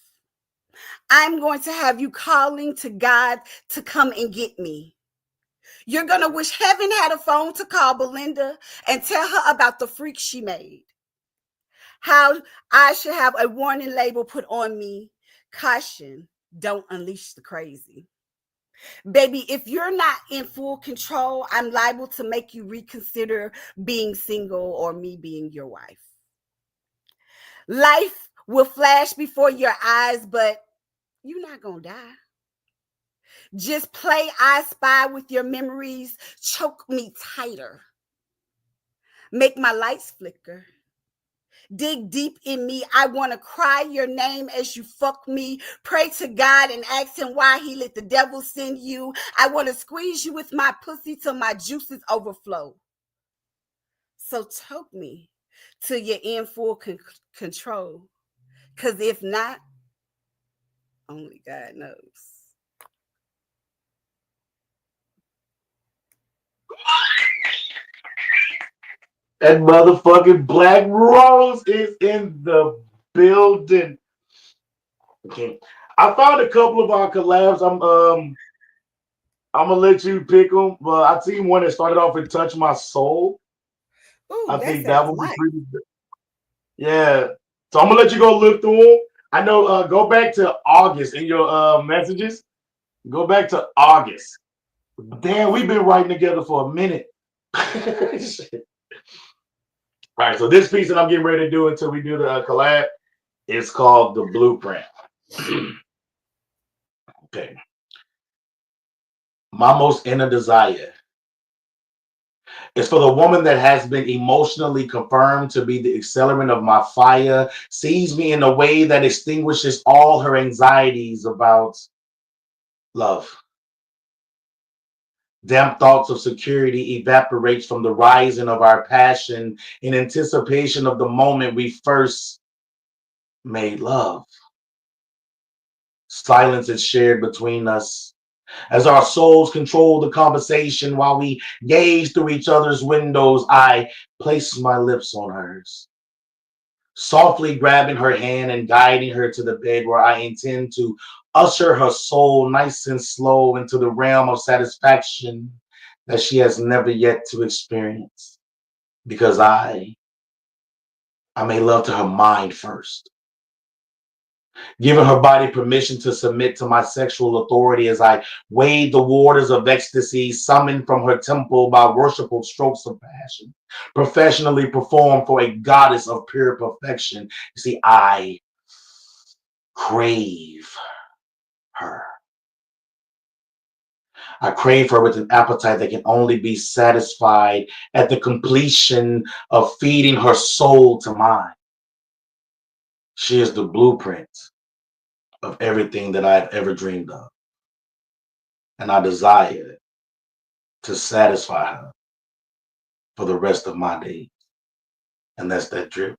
I'm going to have you calling to God to come and get me. You're going to wish heaven had a phone to call Belinda and tell her about the freak she made. How I should have a warning label put on me. Caution, don't unleash the crazy. Baby, if you're not in full control, I'm liable to make you reconsider being single or me being your wife. Life will flash before your eyes, but you're not going to die. Just play I Spy with your memories. Choke me tighter. Make my lights flicker. Dig deep in me. I want to cry your name as you fuck me. Pray to God and ask him why he let the devil send you. I want to squeeze you with my pussy till my juices overflow. So choke me till you're in full control. Because if not, only God knows. That motherfucking Black Rose is in the building. Okay. I found a couple of our collabs. I'm gonna let you pick them, but I seen one that started off with "Touch My Soul." Ooh, I that think that sounds would be nice. pretty good. Yeah. So I'm gonna let you go look through them. I know. Go back to August in your messages. Go back to August. Damn, we've been writing together for a minute. Shit. All right, so this piece that I'm getting ready to do until we do the collab is called The Blueprint. Okay. My most inner desire It's for the woman that has been emotionally confirmed to be the accelerant of my fire, sees me in a way that extinguishes all her anxieties about love. Damp thoughts of security evaporates from the rising of our passion in anticipation of the moment we first made love. Silence is shared between us as our souls control the conversation while we gaze through each other's windows. I place my lips on hers, softly grabbing her hand and guiding her to the bed where I intend to usher her soul nice and slow into the realm of satisfaction that she has never yet to experience. Because I may love to her mind first, giving her body permission to submit to my sexual authority as I wade the waters of ecstasy summoned from her temple by worshipful strokes of passion, professionally performed for a goddess of pure perfection. You see, I crave her. I crave her with an appetite that can only be satisfied at the completion of feeding her soul to mine. She is the blueprint of everything that I've ever dreamed of. And I desire to satisfy her for the rest of my days. And that's that drip.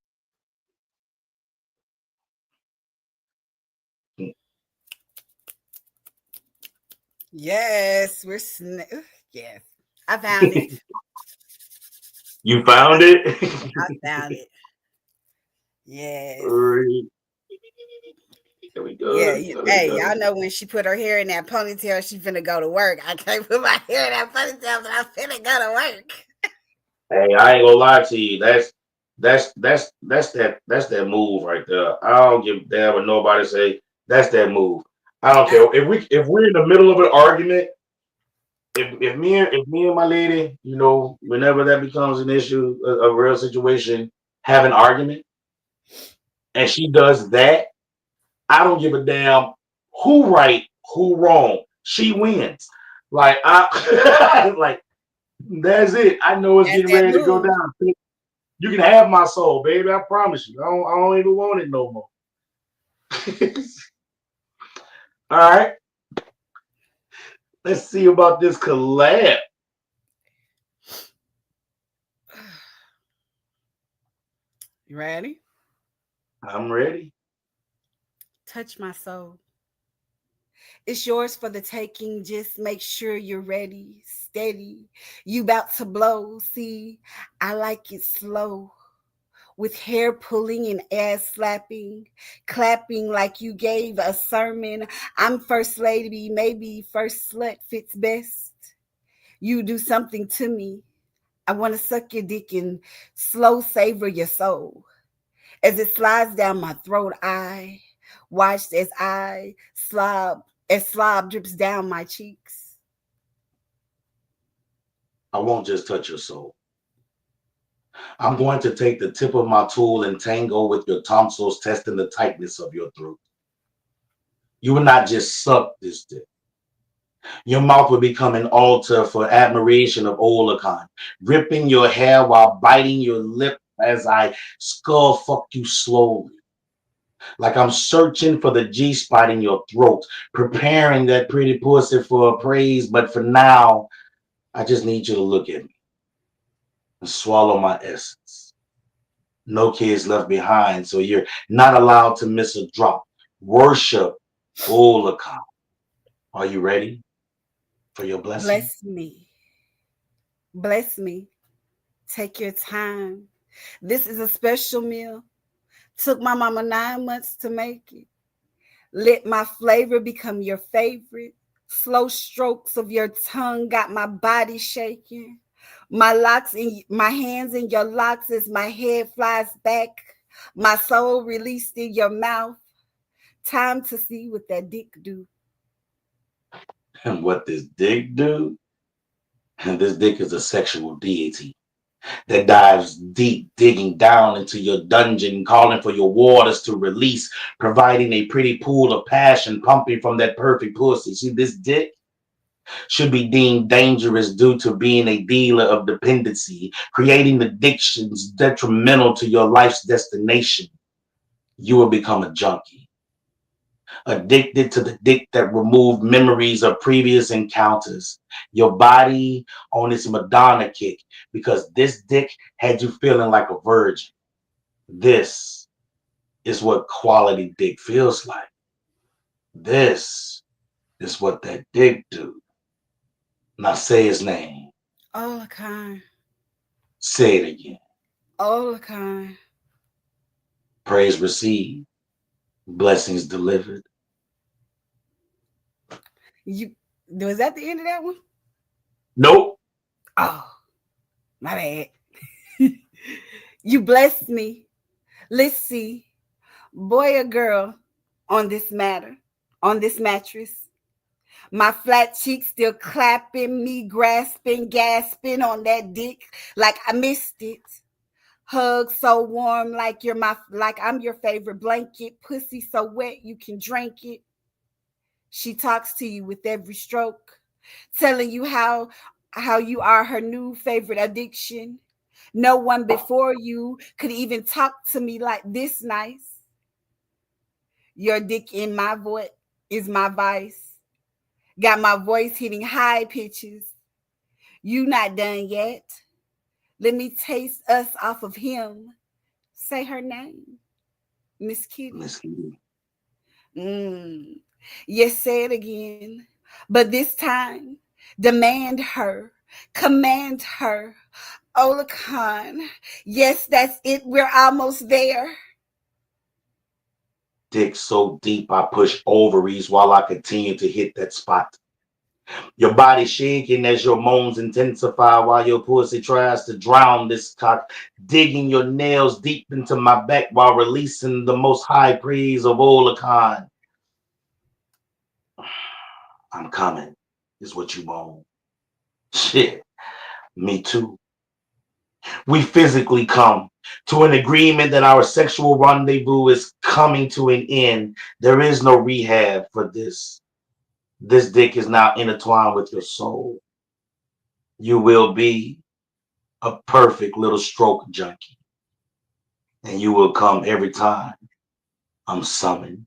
Yes, yes. I found it. You found it? I found it. Yes. Here we go. Yeah. Y'all know when she put her hair in that ponytail, she finna go to work. I can't put my hair in that ponytail, but I'm finna go to work. Hey, I ain't gonna lie to you. That's that move right there. I don't give a damn what nobody say. That's that move. I don't care if we're in the middle of an argument. If me and my lady, whenever that becomes an issue, a real situation, have an argument, and she does that, I don't give a damn who right, who wrong. She wins. Like like that's it. I know it's That's getting that ready to go move. down. You can have my soul, baby. I promise you. I don't even want it no more. All right. Let's see about this collab. You ready? I'm ready. Touch my soul. It's yours for the taking. Just make sure you're ready, steady. You about to blow. See, I like it slow. With hair pulling and ass slapping, clapping like you gave a sermon. I'm first lady, maybe first slut fits best. You do something to me. I want to suck your dick and slow savor your soul. As it slides down my throat, I watched as slob drips down my cheeks. I won't just touch your soul. I'm going to take the tip of my tool and tangle with your tonsils, testing the tightness of your throat. You will not just suck this dick. Your mouth will become an altar for admiration of Olacon, ripping your hair while biting your lip as I skull fuck you slowly. Like I'm searching for the G spot in your throat, preparing that pretty pussy for a praise. But for now, I just need you to look at me and swallow my essence. No kids left behind, so you're not allowed to miss a drop. Worship Olacon. Are you ready for your blessing? Bless me. Bless me. Take your time. This is a special meal. Took my mama 9 months to make it. Let my flavor become your favorite. Slow strokes of your tongue got my body shaking. My hands in your locks as my head flies back. My soul released in your mouth. Time to see what that dick do. And what this dick do? And this dick is a sexual deity that dives deep, digging down into your dungeon, calling for your waters to release, providing a pretty pool of passion pumping from that perfect pussy. See this dick? should be deemed dangerous due to being a dealer of dependency, creating addictions detrimental to your life's destination, you will become a junkie. Addicted to the dick that removed memories of previous encounters. Your body on its Madonna kick because this dick had you feeling like a virgin. This is what quality dick feels like. This is what that dick do. Now say his name. Olakan. Say it again. Olakan. Praise received. Blessings delivered. Was that the end of that one? Nope. Oh, my bad. You blessed me. Let's see. Boy or girl on this matter, on this mattress. My flat cheeks still clapping, me grasping, gasping on that dick like I missed it. Hug so warm like I'm your favorite blanket. Pussy so wet you can drink it. She talks to you with every stroke, telling you how you are her new favorite addiction. No one before you could even talk to me like this nice. Your dick in my voice is my vice. Got my voice hitting high pitches. You not done yet. Let me taste us off of him. Say her name. Miss Kitty. Miss Kitty. Yes, say it again. But this time, demand her. Command her. Olakan. Yes, that's it. We're almost there. Dick so deep I push ovaries while I continue to hit that spot. Your body shaking as your moans intensify while your pussy tries to drown this cock, digging your nails deep into my back while releasing the most high praise of Olakan. I'm coming, is what you want. Shit, me too. We physically come to an agreement that our sexual rendezvous is coming to an end. There is no rehab for this. This dick is now intertwined with your soul. You will be a perfect little stroke junkie. And you will come every time I'm summoned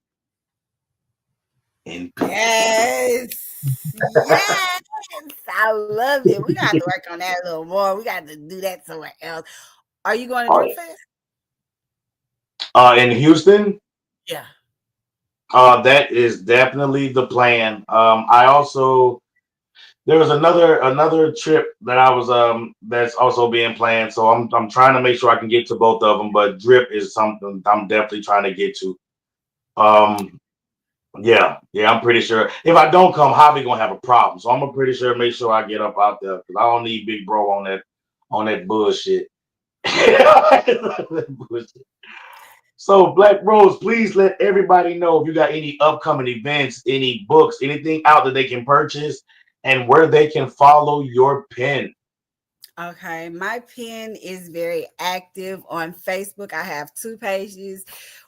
in peace. Yes. I love it. We got to work on that a little more. We got to do that somewhere else. Are you going to Drip Fest? In Houston? Yeah. That is definitely the plan. I also there was another trip that I was that's also being planned. So I'm trying to make sure I can get to both of them. But Drip is something I'm definitely trying to get to. Yeah, I'm pretty sure if I don't come, Javi gonna have a problem. So I'm pretty sure make sure I get up out there because I don't need Big Bro on that bullshit. Bullshit. So Black Rose, please let everybody know if you got any upcoming events, any books, anything out that they can purchase, and where they can follow your pen. Okay, my pen is very active on Facebook. I have 2 pages.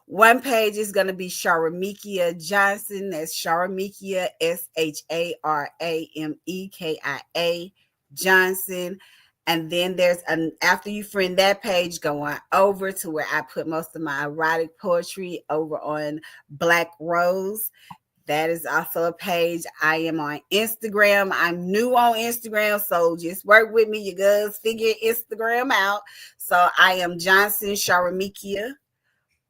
One page is going to be Sharamikia Johnson. That's Sharamikia, SHARAMEKIA Johnson. And then there's after you friend that page, go on over to where I put most of my erotic poetry over on Black Rose. That is also a page. I am on Instagram. I'm new on Instagram, so just work with me. You guys figure Instagram out. So I am Johnson Sharamikia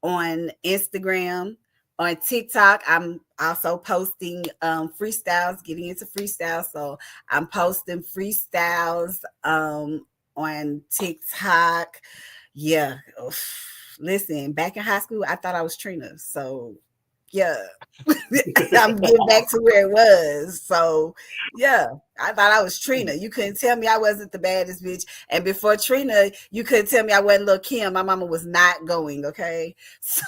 on Instagram. On TikTok, I'm also posting freestyles, getting into freestyles. So I'm posting freestyles on TikTok. Yeah. Listen, back in high school, I thought I was Trina. So yeah. I'm getting back to where it was. So yeah, I thought I was Trina. You couldn't tell me I wasn't the baddest bitch. And before Trina, you couldn't tell me I wasn't Lil' Kim. My mama was not going, okay? So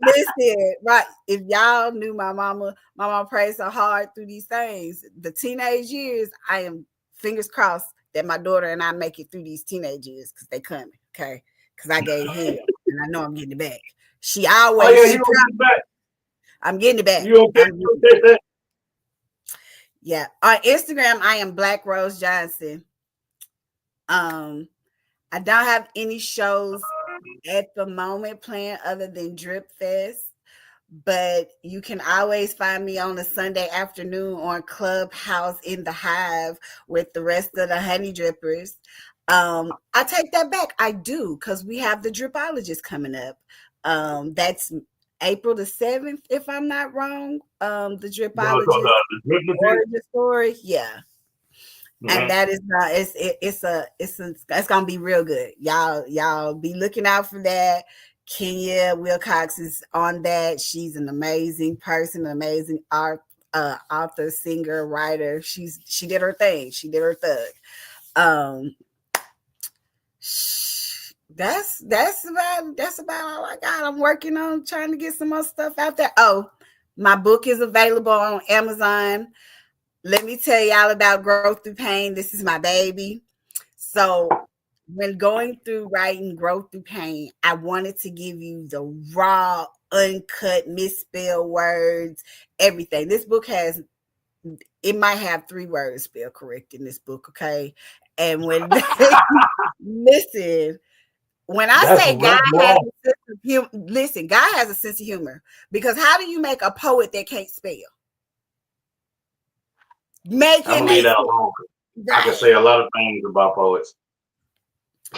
listen, right. If y'all knew my mama prayed so hard through these things. The teenage years, I am fingers crossed that my daughter and I make it through these teenage years because they coming, okay? Because I gave hell and I know I'm getting it back. She always You gonna get it back. I'm getting it back. You okay? Yeah. On Instagram, I am Black Rose Johnson. I don't have any shows at the moment planned other than Drip Fest, but you can always find me on a Sunday afternoon on Clubhouse in the Hive with the rest of the Honey Drippers. I take that back. I do, because we have the Dripologist coming up. That's April the 7th, if I'm not wrong. The Dripologist origin story. Yeah. And that is it's gonna be real good. Y'all be looking out for that. Kenya Wilcox is on that. She's an amazing person, an amazing author, singer, writer. She did her thing. She did her thug. That's about all I got. I'm working on trying to get some more stuff out there. Oh, my book is available on Amazon. Let me tell y'all about Growth Through Pain. This is my baby. So when going through writing Growth Through Pain, I wanted to give you the raw, uncut, misspelled words, everything. This book it might have 3 words spelled correct in this book, okay? And when listen, when I say God has a sense of humor, listen, God has a sense of humor, because how do you make a poet that can't spell? I'm gonna leave that alone. Right. I can say a lot of things about poets.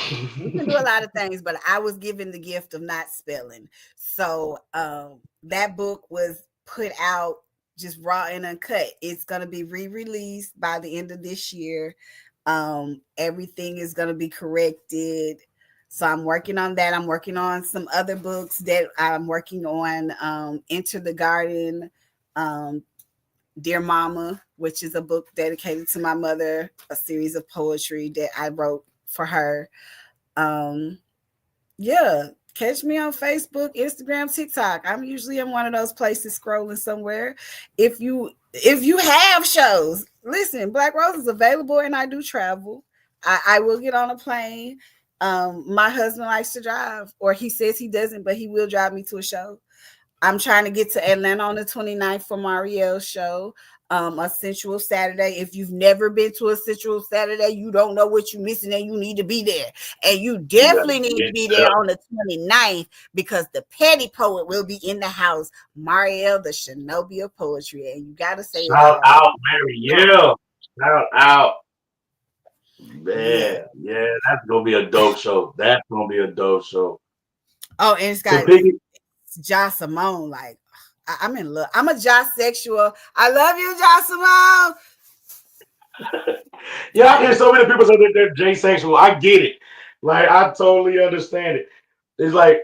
You can do a lot of things, but I was given the gift of not spelling. So that book was put out just raw and uncut. It's going to be re-released by the end of this year. Everything is going to be corrected. So I'm working on that. I'm working on some other books that I'm working on. Enter the Garden, Dear Mama, which is a book dedicated to my mother, a series of poetry that I wrote for her. Yeah, catch me on Facebook, Instagram, TikTok. I'm usually in one of those places scrolling somewhere. If you have shows, listen, Black Rose is available, and I do travel. I will get on a plane. My husband likes to drive, or he says he doesn't, but he will drive me to a show. I'm trying to get to Atlanta on the 29th for Marielle's show, a Sensual Saturday. If you've never been to a Sensual Saturday, you don't know what you're missing, and you need to be there. And you definitely need to be there on the 29th, because the Petty Poet will be in the house, Marielle, the Shinobi of Poetry. And you got to say shout out, Marielle. Shout out. Yeah, that's going to be a dope show. That's going to be a dope show. Oh, and it's got Josh Simone. Like, I'm in love. I'm a Josh sexual. I love you, Josh Simone. Yeah, I hear so many people say that they're J sexual. I get it. Like, I totally understand it. It's like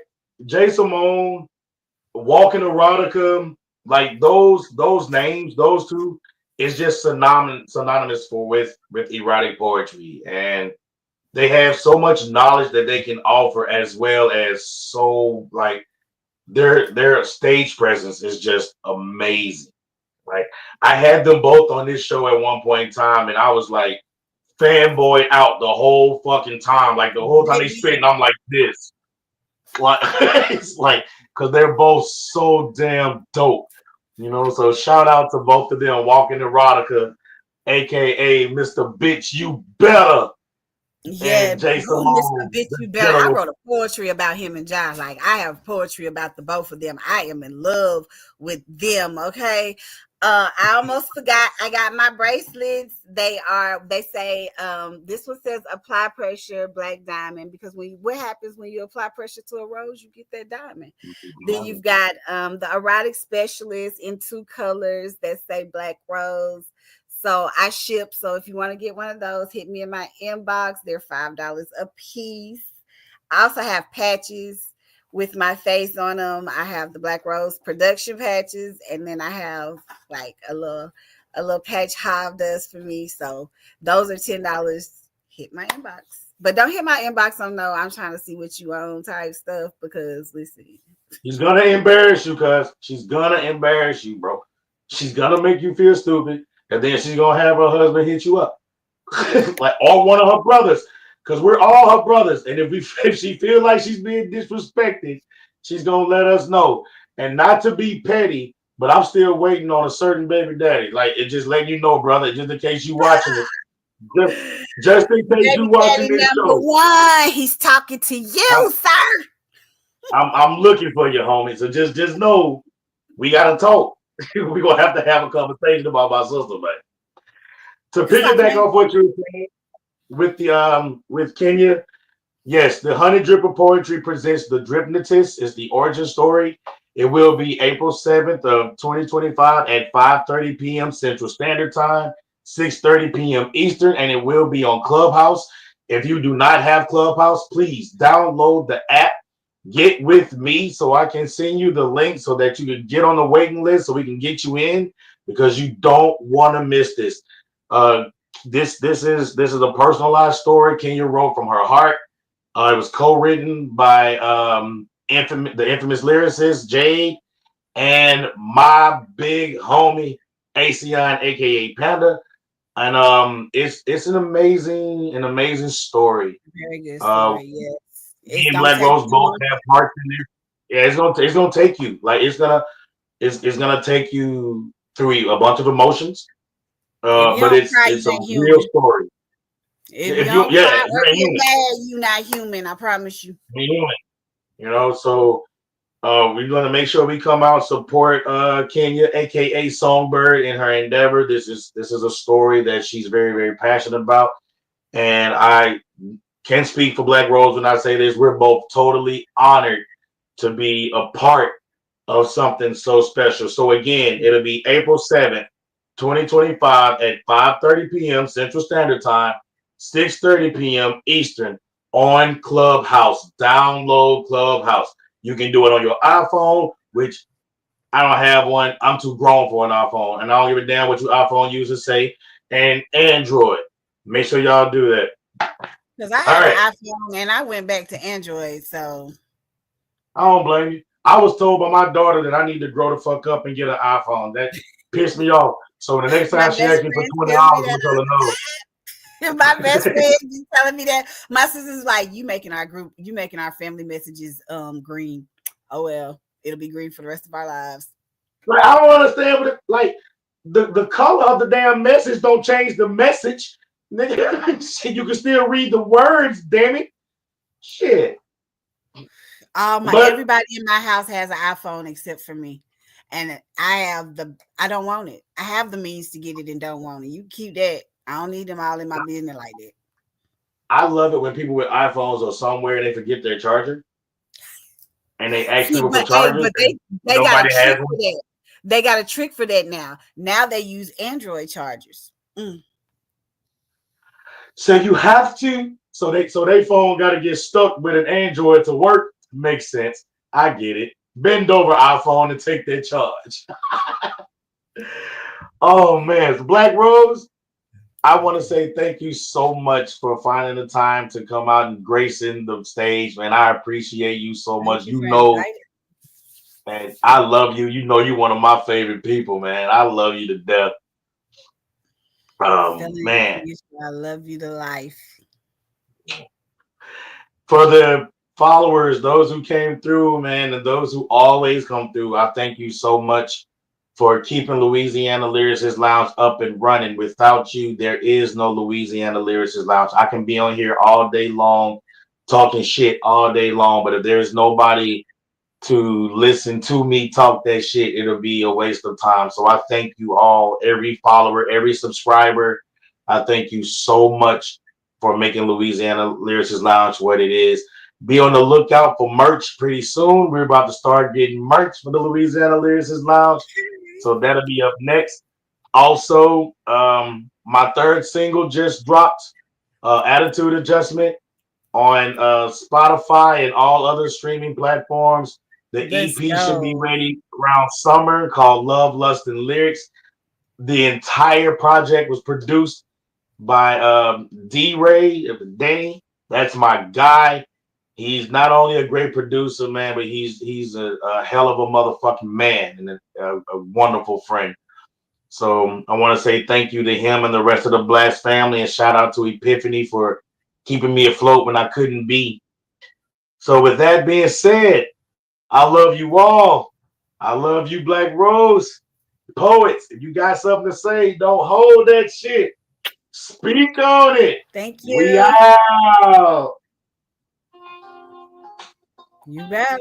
J Simone, Walking Erotica, like those names, those two, is just synonymous with erotic poetry. And they have so much knowledge that they can offer, as well as so like their stage presence is just amazing. Like, I had them both on this show at one point in time, and I was like fanboy out the whole fucking time. Like, the whole time they spitting, I'm like this. Like, it's like, because they're both so damn dope, you know. So shout out to both of them, Walking Erotica, aka Mr. Bitch You Better. Yeah, Mr. Bitch You Better. I wrote a poetry about him and John. Like, I have poetry about the both of them. I am in love with them. Okay. I almost forgot. I got my bracelets. They say this one says apply pressure, black diamond, because what happens when you apply pressure to a rose, you get that diamond. Then you've got the erotic specialist in 2 colors that say black rose. So I ship. So if you want to get one of those, hit me in my inbox. They're $5 a piece. I also have patches with my face on them. I have the Black Rose production patches, and then I have like a little patch Hive does for me. So those are $10. Hit my inbox. But don't hit my inbox on no, I'm trying to see what you own type stuff, because listen. She's gonna embarrass you, cuz. She's gonna embarrass you, bro. She's gonna make you feel stupid. And then she's gonna have her husband hit you up, like, or one of her brothers, because we're all her brothers. And if she feels like she's being disrespected, she's gonna let us know. And not to be petty, but I'm still waiting on a certain baby daddy. Like it just letting you know, brother, just in case you watching it. Just in case you Baby watching daddy this number show. one. He's talking to you, sir. I'm looking for you, homie. So just know we gotta talk. We're gonna have a conversation about my sister, man. To It's piggyback okay. off what you were saying with Kenya, yes, the Honey Dripper Poetry presents The Dripnotist is the origin story. It will be April 7th of 2025 at 5:30 p.m. Central Standard Time, 6:30 p.m. Eastern, and it will be on Clubhouse. If you do not have Clubhouse, please download the app. Get with me so I can send you the link so that you can get on the waiting list so we can get you in because you don't want to miss this. Uh, this is a personalized story Kenya wrote from her heart. It was co-written by the infamous lyricist Jade and my big homie ACN, aka Panda. And it's an amazing story. Very good Uh, story. Yes. Me It's and gonna Black take Rose both you. have parts in there. Yeah, it's gonna take you. Like it's gonna take you through a bunch of emotions. If you But don't cry, it's you a ain't real human. story. If you If you don't cry yeah, you or ain't get human. mad, you not human. I promise you. You ain't human. So we're gonna make sure we come out support Kenya, aka Songbird, in her endeavor. This is a story that she's very passionate about, and I can speak for Black Rose when I say this. We're both totally honored to be a part of something so special. So again, it'll be April 7th, 2025 at 5:30 p.m. Central Standard Time, 6:30 p.m. Eastern on Clubhouse. Download Clubhouse. You can do it on your iPhone, which I don't have one. I'm too grown for an iPhone, and I don't give a damn what your iPhone users say. And Android. Make sure y'all do that. Because I All had an right. iPhone and I went back to Android. So I don't blame you. I was told by my daughter that I need to grow the fuck up and get an iPhone. That pissed me off. So the next my time she best asks me for friend $20, tells me I'm that gonna tell all her the time. My best no. friend be telling me that. My sister's like, you making our group, you making our family messages green. Oh well, it'll be green for the rest of our lives. Like I don't understand what like the color of the damn message don't change the message. Nigga, you can still read the words, damn it. Shit. But Everybody in my house has an iPhone except for me. And I don't want it. I have the means to get it and don't want it. You keep that. I don't need them all in my business like that. I love it when people with iPhones are somewhere and they forget their charger and they ask See, people for but hey, chargers but and they got a nobody has trick for one. that. They got a trick for that now. Now they use Android chargers. So you have to. So they phone got to get stuck with an Android to work. Makes sense. I get it. Bend over iPhone and take their charge. Oh man, so Black Rose. I want to say thank you so much for finding the time to come out and gracing the stage, man. I appreciate you so Thank much. you You for know, inviting. and I love you. You know, you're one of my favorite people, man. I love you to death. Feeling Man. I love you to life. For the followers, those who came through, man, and those who always come through, I thank you so much for keeping Louisiana Lyricist Lounge up and running. Without you, there is no Louisiana Lyricist Lounge. I can be on here all day long, talking shit all day long, but if there's nobody to listen to me talk that shit, it'll be a waste of time. So I thank you all, every follower, every subscriber. I thank you so much for making Louisiana Lyricist Lounge what it is. Be on the lookout for merch pretty soon. We're about to start getting merch for the Louisiana Lyricist Lounge. So that'll be up next. Also, my third single just dropped, Attitude Adjustment, on Spotify and all other streaming platforms. The Let's EP should be go. ready around summer, called Love, Lust, and Lyrics. The entire project was produced by D Ray, Danny. That's my guy. He's not only a great producer, man, but he's a hell of a motherfucking man and a wonderful friend. So I want to say thank you to him and the rest of the Blast family, and shout out to Epiphany for keeping me afloat when I couldn't be. So with that being said, I love you all. I love you, Black Rose. Poets, if you got something to say, don't hold that shit. Speak on it. Thank We you. out. You bet.